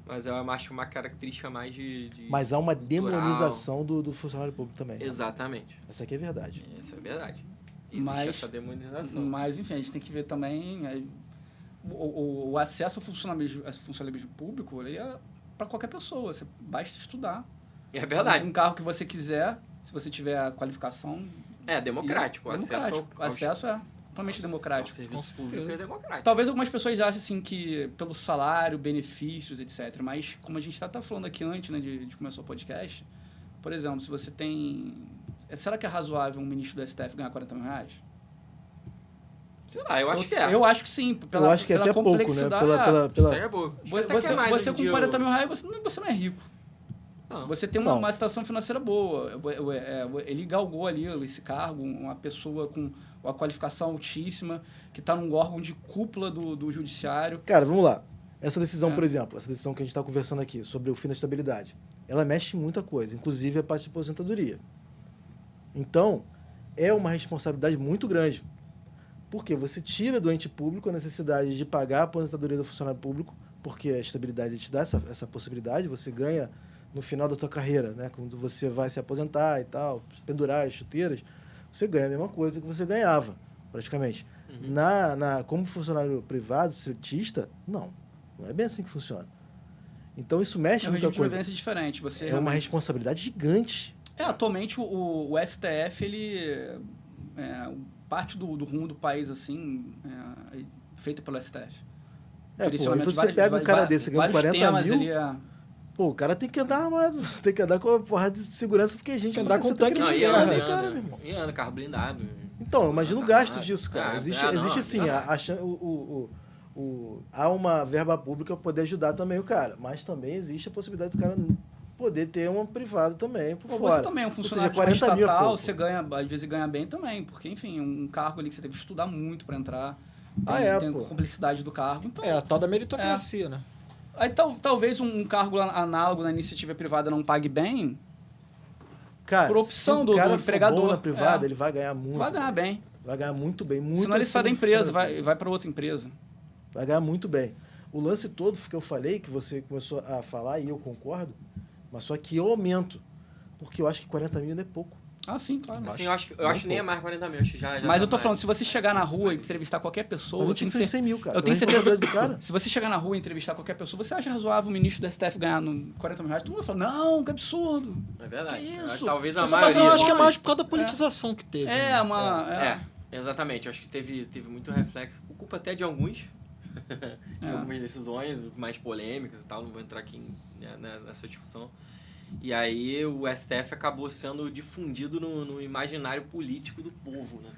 mas eu acho uma característica mais de mas há uma cultural. Demonização do funcionário público também. Exatamente. Essa aqui é verdade. Essa é verdade. Existe essa demonização. Mas, enfim, a gente tem que ver também o acesso ao funcionalismo público é para qualquer pessoa. Você basta estudar. É verdade. Um carro que você quiser, se você tiver a qualificação... É democrático. O acesso é totalmente democrático. O serviço público é democrático. Talvez algumas pessoas achem assim, que pelo salário, benefícios, etc. Mas, como a gente está falando aqui antes, né, de começar o podcast, por exemplo, se você tem... Será que é razoável um ministro do STF ganhar 40 mil reais? Sei lá, eu acho que é. Eu acho que sim. Eu acho que é até pouco, né? Você com 40 mil reais, você não é rico. Não. Você tem uma situação financeira boa. Ele galgou ali esse cargo, uma pessoa com uma qualificação altíssima, que está num órgão de cúpula do judiciário. Cara, vamos lá. Essa decisão, por exemplo, essa decisão que a gente está conversando aqui, sobre o fim da estabilidade, ela mexe em muita coisa, inclusive a parte de aposentadoria. Então, é uma responsabilidade muito grande. Porque você tira do ente público a necessidade de pagar a aposentadoria do funcionário público, porque a estabilidade te dá essa possibilidade, você ganha no final da tua carreira, né? Quando você vai se aposentar e tal, pendurar as chuteiras, você ganha a mesma coisa que você ganhava, praticamente. Uhum. Como funcionário privado, cientista, não é bem assim que funciona. Então, isso mexe em muita coisa. É diferente. Você uma responsabilidade gigante. Atualmente, o STF, ele... parte do rumo do país, assim, feita pelo STF. Aí você pega um cara desse ganhando 40 mil... Pô, o cara tem que andar armado, tem que andar com uma porrada de segurança, porque a gente tem que andar com tanque de guerra, né, cara, meu irmão? E anda, carro blindado. Então, imagina o gasto disso, cara. Existe sim, há uma verba pública para poder ajudar também o cara, mas também existe a possibilidade do cara poder ter uma privada também por fora. Você também é um funcionário estatal, você ganha, às vezes ganha bem também, porque, enfim, um cargo ali que você teve que estudar muito para entrar, tem a complexidade do cargo. Então, a tal da meritocracia, né? Aí talvez um cargo análogo na iniciativa privada não pague bem. Cara, por opção se o do cara for empregador. bom na privada, É. ele vai ganhar muito. Vai ganhar bem. Vai ganhar muito bem. Muito Senão ele sai da acima do empresa, funcionário. vai para outra empresa. Vai ganhar muito bem. O lance todo que eu falei, que você começou a falar, e eu concordo, mas só que eu aumento. Porque eu acho que 40 mil ainda é pouco. Ah, sim, claro. Assim, eu acho que nem é mais 40 mil, acho que já Mas tá eu tô mais. falando, se você chegar na rua e entrevistar qualquer Mas pessoa, não tinha que ser 100 mil, cara. eu tenho A certeza responsabilidade do cara. se você chegar na rua e entrevistar qualquer pessoa, você acha razoável o ministro do STF ganhar 40 mil reais? Todo mundo vai falar, não, que absurdo. É verdade. Que Eu acho isso? que talvez a Mas maioria. eu acho que é assim, mais por causa da politização que teve. né? Exatamente. Eu acho que teve muito reflexo. Por culpa até de alguns. De algumas decisões mais polêmicas e tal. Não vou entrar aqui nessa discussão. E aí o STF acabou sendo difundido no imaginário político do povo, né?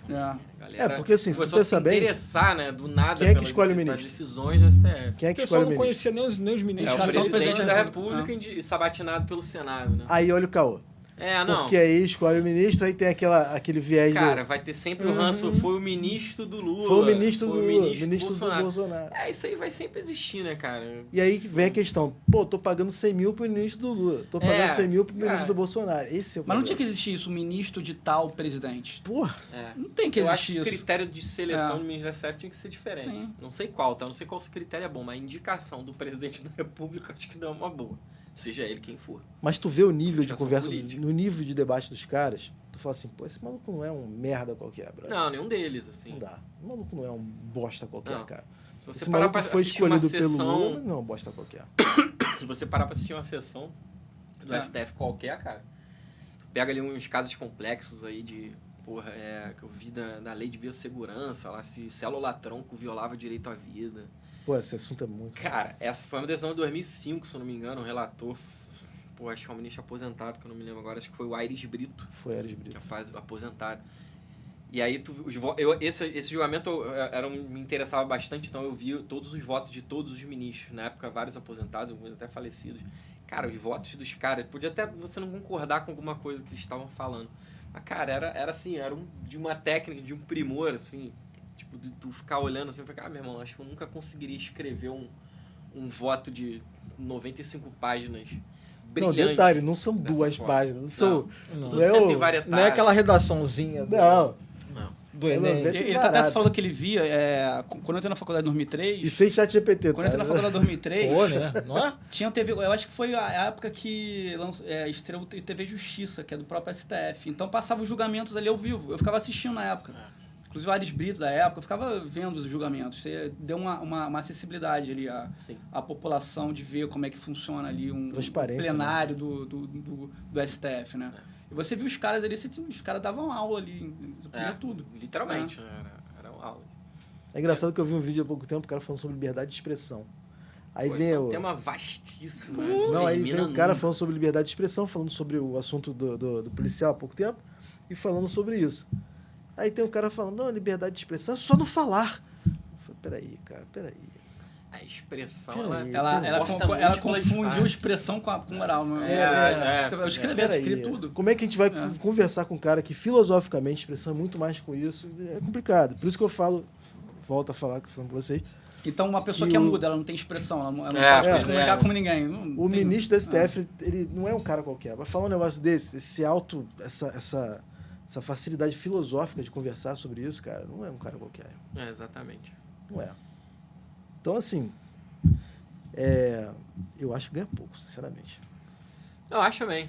A galera porque assim, se tu começou a pensar se bem, interessar, né, do nada quem é que pelas- escolhe o pelas ministro? decisões do STF. Quem é O que pessoal escolhe o não ministro? conhecia nem os É o ministros. Indicação do presidente da presidente. República sabatinado pelo Senado, né? Aí olha o caô. Não. Porque aí escolhe o ministro, aí tem aquele viés Cara, vai ter sempre o ranço. Foi o ministro do Lula. Foi o ministro do foi o Lula, ministro ministro do Bolsonaro. Isso aí vai sempre existir, né, cara? E aí vem a questão, pô, tô pagando 100 mil pro ministro do Lula, tô pagando 100 mil pro ministro cara. do Bolsonaro. Esse é o Mas não problema. tinha que existir isso, o ministro de tal presidente. Porra, Não tem que Eu acho existir que o isso. critério de seleção É. do ministro da STF tinha que ser diferente. Sim. Não sei qual, tá? Não sei qual esse critério é bom, mas a indicação do presidente da República acho que dá uma boa. Seja ele quem for. mas tu vê o nível de Indicação conversa, política. no nível de debate dos caras, tu fala assim, pô, esse maluco não é um merda qualquer, brother. Não, nenhum deles, assim. Não dá. O maluco não é um bosta qualquer, Não. cara. Se você Esse parar maluco pra foi assistir uma escolhido pelo sessão... Lula, mas não é um bosta qualquer. Se você parar pra assistir uma sessão do STF qualquer, cara, pega ali uns casos complexos aí de, que eu vi da lei de biossegurança, lá, se célula-tronco violava o direito à vida. Pô, esse assunto é muito... Cara, essa foi uma decisão de 2005, se eu não me engano, um relator, acho que é um ministro aposentado, que eu não me lembro agora, acho que foi o Aires Brito, Foi Ares Brito. rapaz aposentado. E aí, esse julgamento me interessava bastante, então eu vi todos os votos de todos os ministros. Na época, vários aposentados, alguns até falecidos. Cara, os votos dos caras, podia até você não concordar com alguma coisa que eles estavam falando. Mas, cara, era assim, de uma técnica, de um primor, assim, tipo, de tu ficar olhando assim, eu falei, meu irmão, acho que eu nunca conseguiria escrever um voto de 95 páginas Não, brilhante. detalhe, não são dessa duas forma. páginas, não são... Não, Tudo é o- cento e varietário. não é aquela redaçãozinha Não, do É Enem. 90. Ele tá até barato. falando que ele via, quando eu entrei na faculdade em 2003... e sem chat GPT, Quando eu entrei na faculdade em 2003... Pô, né? Não é? Tinha TV, eu acho que foi a época que estreou TV Justiça, que é do próprio STF. Então passava os julgamentos ali ao vivo. Eu ficava assistindo na época. Inclusive o Ares Brito da época, eu ficava vendo os julgamentos. Você deu uma acessibilidade ali à população de ver como é que funciona ali um Transparência, plenário do STF, né? E você viu os caras ali, os caras davam aula ali, você podia tudo. Literalmente, era uma aula. É engraçado que eu vi um vídeo há pouco tempo, o cara falando sobre liberdade de expressão. Aí Pô, vem esse é o... um tema vastíssimo. Não, aí vem termina o cara nunca. falando sobre liberdade de expressão, falando sobre o assunto do policial há pouco tempo, e falando sobre isso. Aí tem um cara falando, não, liberdade de expressão é só não falar. Eu falei, peraí, cara, peraí. A expressão, Peraí. Ela confundiu expressão com oral. Né? Você vai escrever, Peraí, escrever tudo. Como é que a gente vai conversar com um cara que filosoficamente expressão é muito mais com isso? É complicado. Por isso que eu falo, volto a falar falando com vocês, Então, uma pessoa E que é o- muda, ela não tem expressão, ela não É, pode é. se comunicar com ninguém. Não o tem- ministro da STF, ele não é um cara qualquer. Vai falar um negócio desse, essa facilidade filosófica de conversar sobre isso, cara, não é um cara qualquer. Exatamente. Não é. Então, assim, eu acho que ganha pouco, sinceramente. Eu acho também.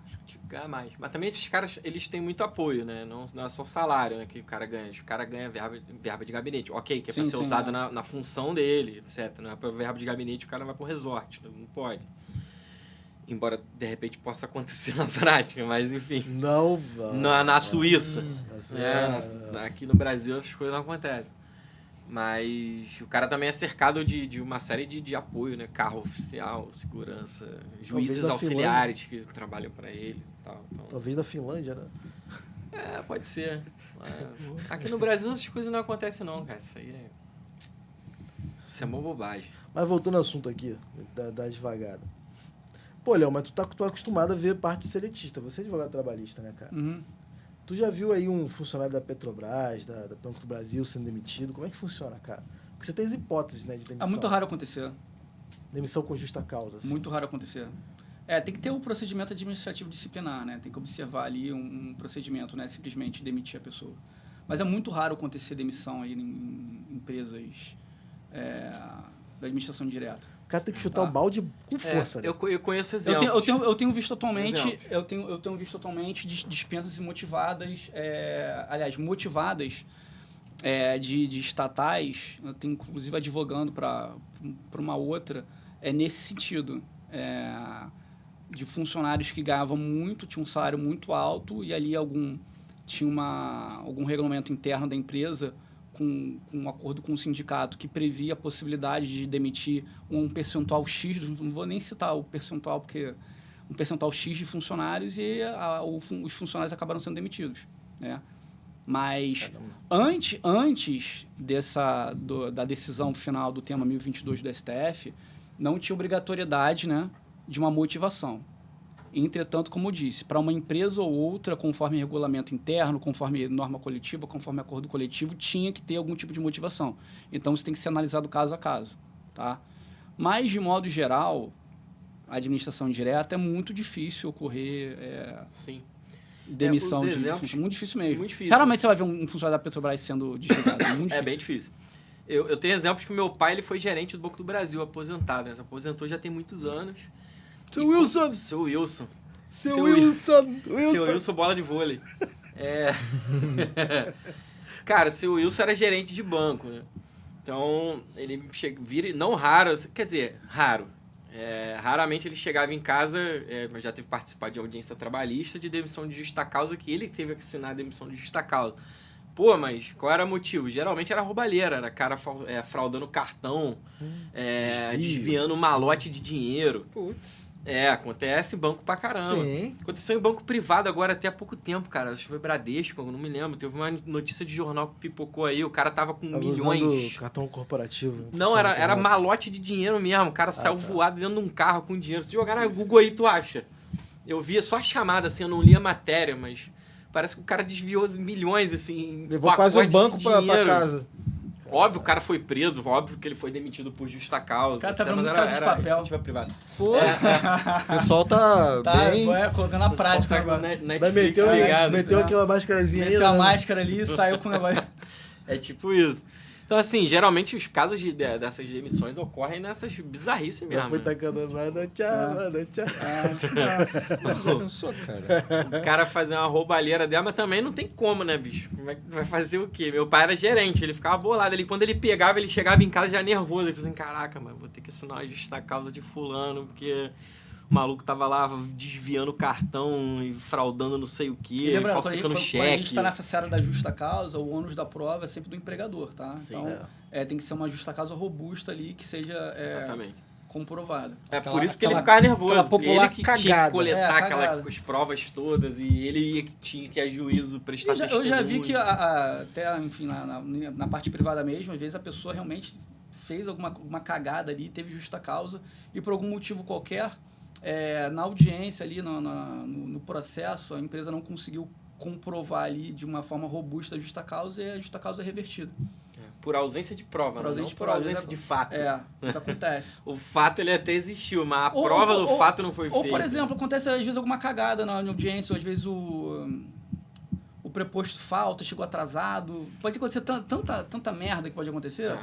Acho que tinha que ganhar mais. Mas também esses caras, eles têm muito apoio, né? Não é só salário, né, que o cara ganha. O cara ganha verba de gabinete. Ok, que é pra Sim, ser sim, usado é. na função dele, etc. Não é pra verba de gabinete, o cara vai pro resort. Não pode. Embora, de repente, possa acontecer na prática, mas enfim. Não vai. Na Suíça. Suíça. Aqui no Brasil essas coisas não acontecem. Mas o cara também é cercado de uma série de apoio, né? Carro oficial, segurança, juízes na auxiliares que trabalham para ele e tal. Então, Talvez da Finlândia, né? pode ser. Aqui no Brasil essas coisas não acontecem não, cara. Isso é uma bobagem. Mas voltando ao assunto aqui, da devagada. Pô, Léo, mas tu é acostumado a ver parte seletista. Você é advogado trabalhista, né, cara? Uhum. Tu já viu aí um funcionário da Petrobras, da Banco do Brasil sendo demitido? Como é que funciona, cara? Porque você tem as hipóteses, né, de demissão. É muito raro acontecer. Demissão com justa causa. Assim. Muito raro acontecer. Tem que ter um procedimento administrativo disciplinar, né? Tem que observar ali um procedimento, né? Simplesmente demitir a pessoa. Mas é muito raro acontecer demissão aí em empresas da administração direta. O cara tem que chutar o balde com força. Né? Eu conheço exemplos. Eu tenho visto atualmente, dispensas motivadas, aliás, motivadas de estatais. Eu tenho, inclusive, advogando para uma outra, nesse sentido. De funcionários que ganhavam muito, tinham um salário muito alto e ali tinha algum regulamento interno da empresa com um acordo com o sindicato que previa a possibilidade de demitir um percentual X, não vou nem citar o percentual, porque um percentual X de funcionários e os funcionários acabaram sendo demitidos, né? Mas antes da decisão final do tema 1022 do STF, não tinha obrigatoriedade, né, de uma motivação. Entretanto, como eu disse, para uma empresa ou outra, conforme regulamento interno, conforme norma coletiva, conforme acordo coletivo, tinha que ter algum tipo de motivação. Então, isso tem que ser analisado caso a caso. Tá? Mas, de modo geral, a administração direta é muito difícil ocorrer demissão de funcionário. Muito difícil mesmo. Muito difícil. Raramente você vai ver um funcionário da Petrobras sendo desligado. Muito difícil. Bem difícil. Eu tenho exemplos que meu pai ele foi gerente do Banco do Brasil, aposentado. Né? Se aposentou já tem muitos anos. Seu Wilson! Seu Wilson. Seu Wilson! Seu Wilson, bola de vôlei. Cara, seu Wilson era gerente de banco, né? Então, ele vira... Não raro, quer dizer, raro. Raramente ele chegava em casa, mas já teve que participar de audiência trabalhista de demissão de justa causa, que ele teve que assinar a demissão de justa causa. Pô, mas qual era o motivo? Geralmente era roubalheira, era cara fraudando cartão, desviando malote de dinheiro. Putz. Acontece em banco pra caramba. Sim. Aconteceu em banco privado agora até há pouco tempo, cara. Acho que foi Bradesco, não me lembro. Teve uma notícia de jornal que pipocou aí, o cara tava com milhões. Usando cartão corporativo. Não, era malote de dinheiro mesmo. O cara saiu voado dentro de um carro com dinheiro. Se jogar na Google aí, tu acha? Eu via só a chamada, assim, eu não li a matéria, mas parece que o cara desviou milhões, assim. Levou quase o banco pra casa. Óbvio, o cara foi preso, óbvio que ele foi demitido por justa causa. O cara tá vendo muito caso de papel. Iniciativa privada. Pô, o pessoal tá bem... colocando na prática agora. Netflix ligado. Meteu aquela máscarazinha aí. Meteu a máscara ali e saiu com o negócio. É tipo isso. Então, assim, geralmente os casos dessas demissões ocorrem nessas bizarrices mesmo. Eu fui tacando mano, tchau. Já pensou, cara? O cara fazer uma roubalheira dela, mas também não tem como, né, bicho? Vai fazer o quê? Meu pai era gerente, ele ficava bolado. Quando ele pegava, ele chegava em casa já nervoso. Ele falou assim, caraca, mas vou ter que assinar uma justa causa de fulano, porque o maluco tava lá desviando o cartão e fraudando não sei o quê, falsificando cheque. Quando a gente tá nessa série da justa causa, o ônus da prova é sempre do empregador, tá? Sim. Então, tem que ser uma justa causa robusta ali, que seja comprovada. Por isso que ele ficava nervoso. Aquela popular ele que tinha que coletar cagada. as provas todas e ele tinha que ir a juízo prestar testemunho. Eu já vi que até, enfim, na parte privada mesmo, às vezes a pessoa realmente fez alguma cagada ali, teve justa causa e por algum motivo qualquer... na audiência ali, no processo, a empresa não conseguiu comprovar ali de uma forma robusta a justa causa e a justa causa é revertida. Por ausência de prova, não por ausência de fato. Isso acontece. O fato ele até existiu, mas a prova do fato não foi feita. Ou, por exemplo, acontece às vezes alguma cagada na audiência, ou às vezes o preposto falta, chegou atrasado. Pode acontecer tanta merda que pode acontecer.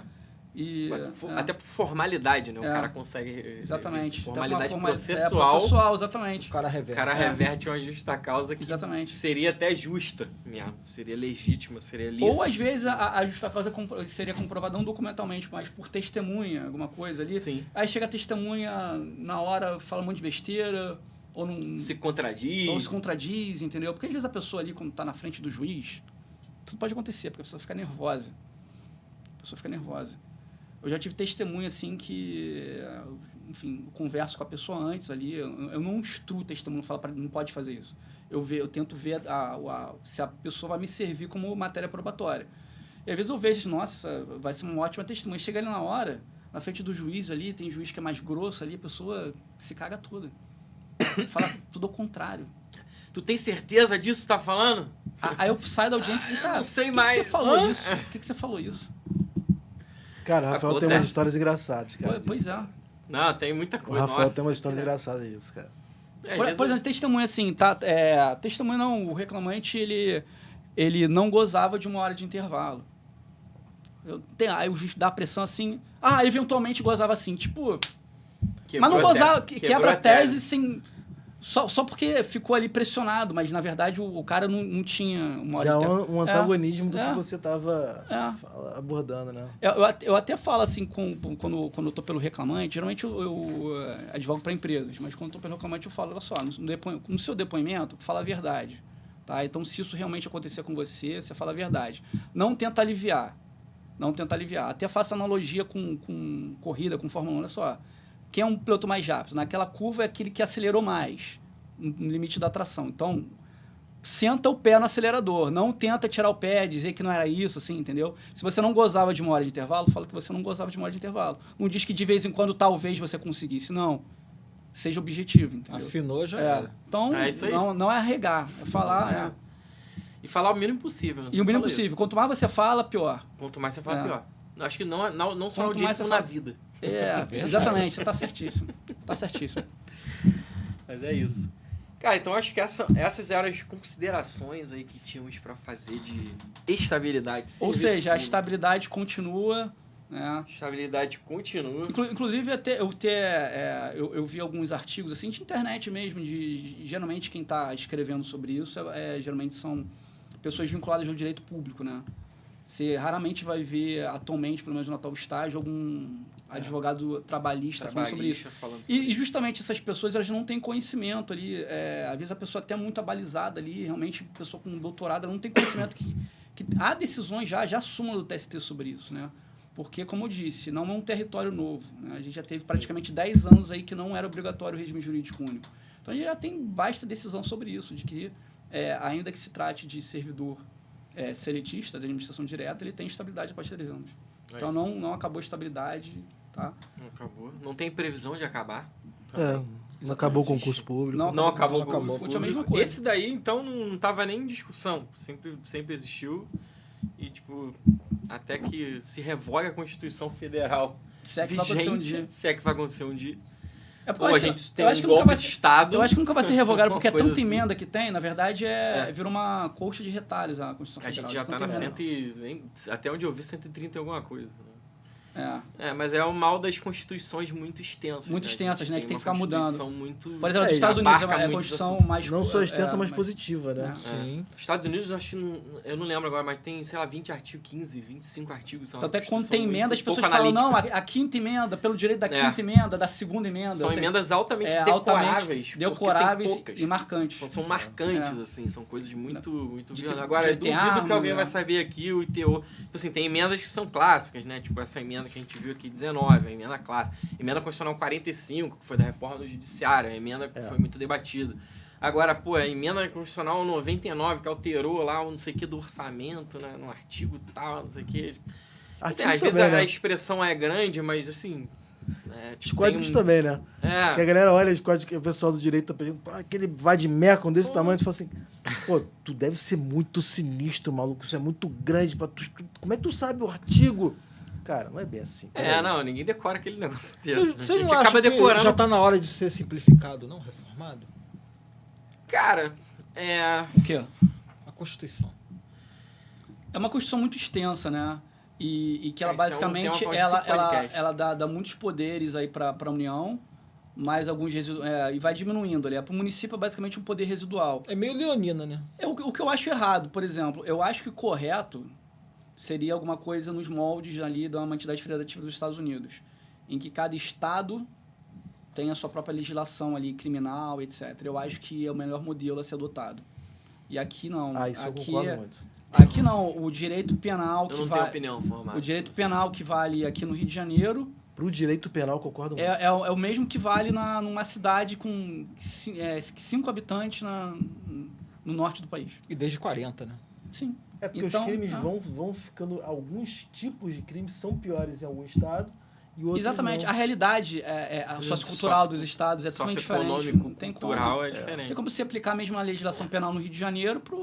Até por formalidade, né? O cara consegue... Exatamente. Formalidade processual. processual, exatamente. O cara reverte uma justa causa que exatamente. Seria até justa mesmo. Seria legítima, seria lícita. Ou, às vezes, a justa causa seria comprovada não documentalmente, mas por testemunha, alguma coisa ali. Sim. Aí chega a testemunha, na hora, fala um monte de besteira, ou não... Se contradiz. Ou se contradiz, entendeu? Porque, às vezes, a pessoa ali, quando tá na frente do juiz, tudo pode acontecer, porque a pessoa fica nervosa. Eu já tive testemunha, assim, que... Enfim, eu converso com a pessoa antes ali. Eu não instruo o testemunho, falo para ele, não pode fazer isso. Eu tento ver se a pessoa vai me servir como matéria probatória. E às vezes eu vejo, nossa, vai ser uma ótima testemunha. Chega ali na hora, na frente do juiz ali, tem juiz que é mais grosso ali, a pessoa se caga toda. Fala tudo ao contrário. Tu tem certeza disso que tá falando? Aí eu saio da audiência e falo, cara, não sei por que você falou isso? Por que você falou isso? Cara, o Rafael tem umas histórias engraçadas, cara. Pois é. Não, tem muita coisa. O Rafael tem umas histórias engraçadas disso, cara. Por exemplo, testemunha assim, tá? Testemunha não, o reclamante, ele não gozava de 1 hora de intervalo. Aí o juiz dá a pressão assim, eventualmente gozava assim, tipo... mas não gozava, quebra a tese sem... Só porque ficou ali pressionado, mas na verdade o cara não tinha uma hora já de tempo. Um antagonismo do que você estava abordando, né? Eu até falo assim, quando eu tô pelo reclamante, geralmente eu advogo para empresas, mas quando eu tô pelo reclamante eu falo, olha só, no seu depoimento, fala a verdade. Tá? Então, se isso realmente acontecer com você, você fala a verdade. Não tenta aliviar. Até faço analogia com corrida, com Fórmula 1, olha só. Quem é um piloto mais rápido? Naquela curva é aquele que acelerou mais, no limite da tração. Então, senta o pé no acelerador. Não tenta tirar o pé, dizer que não era isso, assim, entendeu? Se você não gozava de 1 hora de intervalo, fala que você não gozava de 1 hora de intervalo. Não diz que de vez em quando talvez você conseguisse. Não. Seja objetivo, entendeu? Afinou, já era. Então, isso aí. Não é arregar. É falar... E falar o mínimo possível. Né? E o mínimo possível. Quanto mais você fala, pior. Quanto mais você fala, pior. Acho que não só na audiência, como na vida. Exatamente. Você tá certíssimo. Mas é isso. Cara, então acho que essas eram as considerações aí que tínhamos para fazer de estabilidade. Ou seja, a estabilidade continua, né? Estabilidade continua. Inclusive, eu vi alguns artigos assim de internet mesmo, geralmente quem está escrevendo sobre isso geralmente são pessoas vinculadas ao direito público, né? Você raramente vai ver atualmente, pelo menos no atual estágio, algum advogado trabalhista falando sobre isso. E justamente essas pessoas, elas não têm conhecimento ali. Às vezes a pessoa até muito abalizada ali, realmente, pessoa com doutorado, ela não tem conhecimento que há decisões já súmula do TST sobre isso, né? Porque, como eu disse, não é um território novo, né? A gente já teve praticamente 10 anos aí que não era obrigatório o regime jurídico único. Então, a gente já tem vasta decisão sobre isso, de que, ainda que se trate de servidor seletista, da administração direta, ele tem estabilidade após 3 anos. Então, não acabou a estabilidade, tá? Não acabou. Não tem previsão de acabar. Não acabou o concurso público. Não acabou o concurso público. A mesma coisa. Esse daí, então, não estava nem em discussão. Sempre existiu. E, tipo, até que se revogue a Constituição Federal. Se é que vai acontecer um dia. Se é que vai acontecer um dia. Porque a gente tem um golpe de Estado. Eu acho que nunca vai ser revogado, porque é tanta assim. emenda que tem, na verdade, vira uma colcha de retalhos a Constituição A Federal. gente já está na até onde eu vi, 130 e alguma coisa. Né? Mas é o mal das constituições muito extensas. Muito extensas, né? Que tem que ficar mudando. Muito... Por exemplo, dos Estados Unidos é a Constituição mais... Não só extensa, mas positiva, né? Sim. Os Estados Unidos, eu não lembro agora, mas tem, sei lá, 20 artigos, 15, 25 artigos. Então, até quando tem emenda, as pessoas falam, não, a quinta emenda, pelo direito da quinta emenda, da segunda emenda. São emendas altamente decoráveis e marcantes. São marcantes, assim, são coisas muito violentas. Agora, duvido que alguém vai saber aqui o ITO. Tipo assim, tem emendas que são clássicas, né? Tipo, essa emenda que a gente viu aqui, 19, a emenda clássica. Emenda Constitucional 45, que foi da reforma do Judiciário, a emenda que foi muito debatida. Agora, a emenda Constitucional 99, que alterou lá o não sei o que do orçamento, né? No artigo tal, não sei o que. Assim, às vezes a expressão é grande, mas assim... os códigos também, né? Que a galera olha os códigos, o pessoal do direito tá pedindo, aquele vademecum desse tamanho, tu fala assim, tu deve ser muito sinistro, maluco, isso é muito grande pra tu... Como é que tu sabe o artigo? Cara, não é bem assim. Não, ninguém decora aquele negócio inteiro. Você não acha que já tá na hora de ser simplificado, não? Reformado? Cara, O quê? A Constituição. É uma Constituição muito extensa, né? E que ela basicamente ela dá muitos poderes aí para a União, mais alguns e vai diminuindo ali. Para o município é basicamente um poder residual. É meio leonina, né? O que eu acho errado, por exemplo, eu acho que correto seria alguma coisa nos moldes ali de uma entidade federativa dos Estados Unidos, em que cada estado tem a sua própria legislação ali, criminal, etc. Eu acho que é o melhor modelo a ser adotado. E aqui não. Isso eu concordo muito. Aqui não, o direito penal que vai... Eu não tenho opinião formada. O direito penal que vale aqui no Rio de Janeiro... Pro direito penal, concordo muito. É o mesmo que vale numa cidade com 5 habitantes no norte do país. E desde 40, né? Sim. Porque os crimes vão ficando... Alguns tipos de crimes são piores em algum estado e outros Exatamente. não. A realidade sociocultural dos estados é totalmente diferente. Não tem cultural é diferente. Tem como você aplicar a mesma legislação penal no Rio de Janeiro para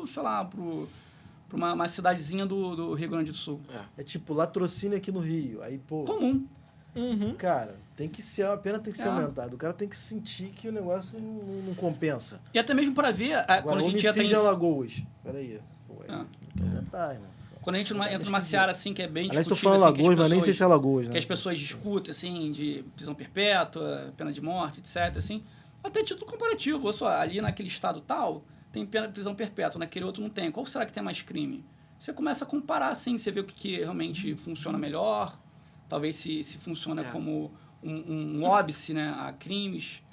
uma cidadezinha do Rio Grande do Sul. É tipo latrocínio aqui no Rio. Aí, Comum. Cara, tem que ser, a pena tem que ser aumentada. O cara tem que sentir que o negócio não compensa. E até mesmo para ver, quando a gente entra em... de Alagoas. Peraí. Pô, tem que aumentar, irmão. Quando a gente entra numa seara assim, que é bem Aliás, discutível, tô falando assim, Alagoas, mas nem sei se é Alagoas, né? que as pessoas discutem, assim, de prisão perpétua, pena de morte, etc, assim. Até título comparativo. Olha só, ali naquele estado tal, tem pena de prisão perpétua, naquele outro não tem. Qual será que tem mais crime? Você começa a comparar, assim, você vê o que realmente funciona melhor, talvez se funciona como um óbice, né, a crimes.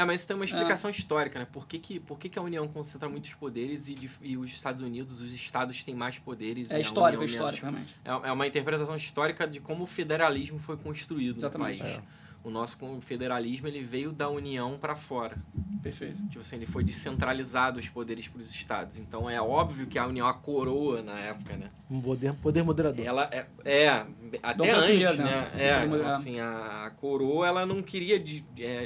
Mas isso tem uma explicação histórica, né? Por que a União concentra muitos poderes e os Estados Unidos, os estados têm mais poderes? É histórico, realmente. É uma interpretação histórica de como o federalismo foi construído no Exatamente. país. O nosso federalismo, ele veio da União para fora. Perfeito. Tipo assim, ele foi descentralizado os poderes para os estados. Então, é óbvio que a União, a coroa na época, né? Um poder moderador. Ela até Dom antes, Pedro, né? né? Assim, a coroa, ela não queria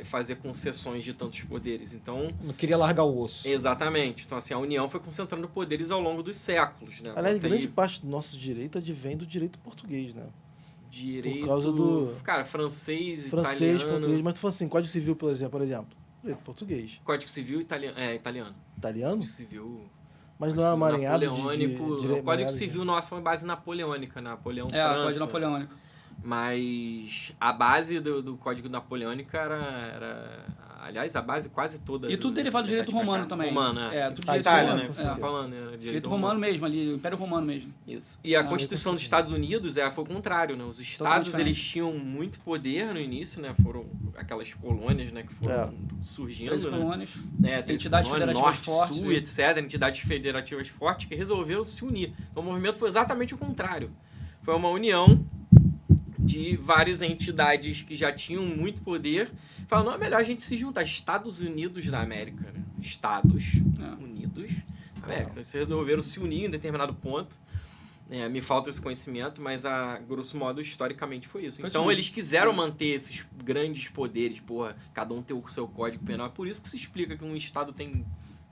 fazer concessões de tantos poderes. Então, Não queria largar o osso. exatamente. Então, assim, a União foi concentrando poderes ao longo dos séculos, né? Aliás, grande parte do nosso direito advém do direito português, né? Direito... Por causa do... Cara, francês, Francês, italiano... português. Mas tu fala assim, Código Civil, por exemplo. Direito português. Código Civil italiano. Italiano? Código Civil... Mas não é amaranhado napoleônico. O Código Civil nosso foi base napoleônica, Napoleão, França. O Código Napoleônico. Mas a base do Código Napoleônico era... Aliás, a base quase toda... E tudo derivado do direito romano também. Romano, tudo a direito Itália, romano. né? Que você tá falando. Direito romano mesmo, ali, o Império Romano mesmo. Isso. E a Constituição dos Estados Unidos foi o contrário, né? Os estados, eles tinham muito poder no início, né? Foram aquelas colônias, né? Que foram surgindo, 13 colônias. Entidades federativas norte, fortes. sul, etc. Entidades federativas fortes que resolveram se unir. Então, o movimento foi exatamente o contrário. Foi uma união de várias entidades que já tinham muito poder. Falaram, não, é melhor a gente se juntar. Estados Unidos da América, né? Estados Unidos da América. Eles resolveram se unir em determinado ponto. Me falta esse conhecimento, mas a grosso modo, historicamente, foi isso. Então, eles quiseram manter esses grandes poderes, cada um ter o seu código penal. É por isso que se explica que um estado tem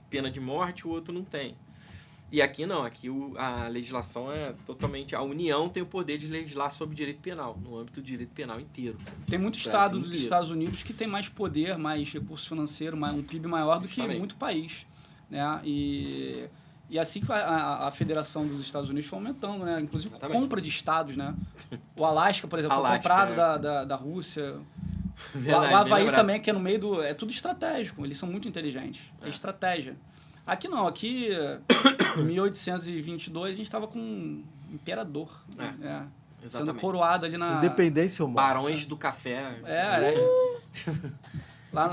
pena de morte, o outro não tem. E aqui não, aqui a legislação é totalmente... A União tem o poder de legislar sobre direito penal, no âmbito do direito penal inteiro. Tem muito estado dos Estados Unidos que tem mais poder, mais recurso financeiro, um PIB maior do que muito país. Né? E assim que a Federação dos Estados Unidos foi aumentando, né? Inclusive compra de estados, né? O Alasca, por exemplo, foi comprado da Rússia. Verdade, o Havaí também, que é no meio do... É tudo estratégico, eles são muito inteligentes. É estratégia. Aqui não, aqui em 1822 a gente estava com um imperador, sendo coroado ali na... Independência ou morte. Barões do café.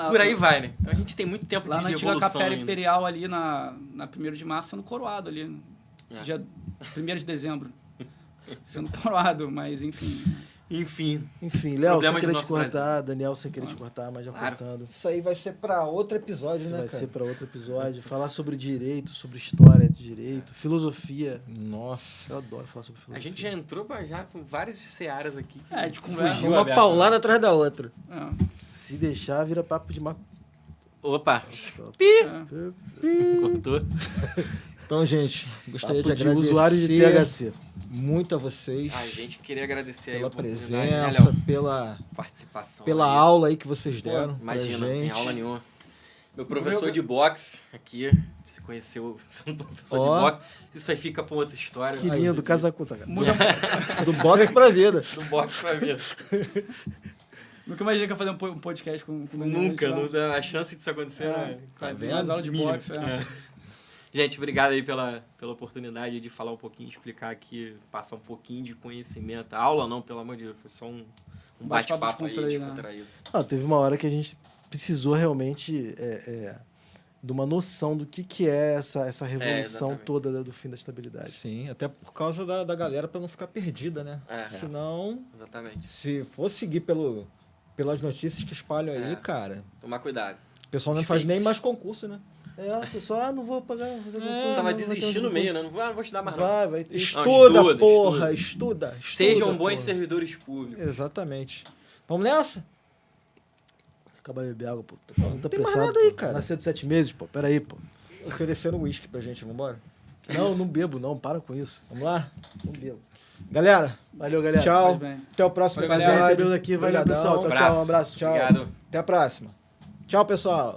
Por aí vai, né? Então a gente tem muito tempo lá de evolução. Lá na antiga Capela Imperial ali na 1º de março sendo coroado ali, dia 1º de dezembro, sendo coroado, mas enfim... Enfim, Léo, sem querer te cortar, Daniel, sem querer te cortar, mas já cortando. Isso aí vai ser para outro episódio, né, cara? Vai ser para outro episódio. Falar sobre direito, sobre história de direito, filosofia. Nossa. Eu adoro falar sobre filosofia. A gente já entrou com várias searas aqui. De conversa. Uma paulada atrás da outra. Se deixar, vira papo de Opa! Cortou. Então, gente, gostaria de agradecer usuário de THC. Muito a vocês. A gente queria agradecer pela aí presença, pela participação, pela aula aí que vocês deram. Imagina, não tem aula nenhuma. Meu professor de boxe aqui, se conheceu sendo professor de boxe, isso aí fica pra outra história. Que lindo, casaco. Do boxe pra vida. Do boxe pra vida. Nunca imaginei que ia fazer um podcast com o Nunca, a chance disso acontecer nas aulas de boxe. Gente, obrigado aí pela oportunidade de falar um pouquinho, explicar aqui, passar um pouquinho de conhecimento. A aula não, pelo amor de Deus, foi só um bate-papo aí descontraído. Teve uma hora que a gente precisou realmente de uma noção do que é essa revolução toda do fim da estabilidade. Sim, até por causa da galera para não ficar perdida, né? Senão, se for seguir pelas notícias que espalham aí, cara... Tomar cuidado. O pessoal não faz nem mais concurso, né? O pessoal, não vou pagar, vou fazer concurso. Você vai desistir no meio, né? Não vou estudar mais não. Vai. Estuda, porra, estuda. Sejam bons servidores públicos. Exatamente. Vamos nessa? Acabar de beber água, pô. Não tem mais nada aí, cara. Nasceu de 7 meses, pô. Pera aí, pô. Oferecendo uísque pra gente, vambora? Não bebo, não. Para com isso. Vamos lá? Não bebo. Galera, Valeu, galera. tchau. Faz bem. Até o próximo Valeu, Prazer galera. episódio. recebê-los aqui. Valeu, Obrigadão. pessoal. Tchau, tchau. Um abraço. Tchau. Obrigado. Até a próxima. Tchau, pessoal.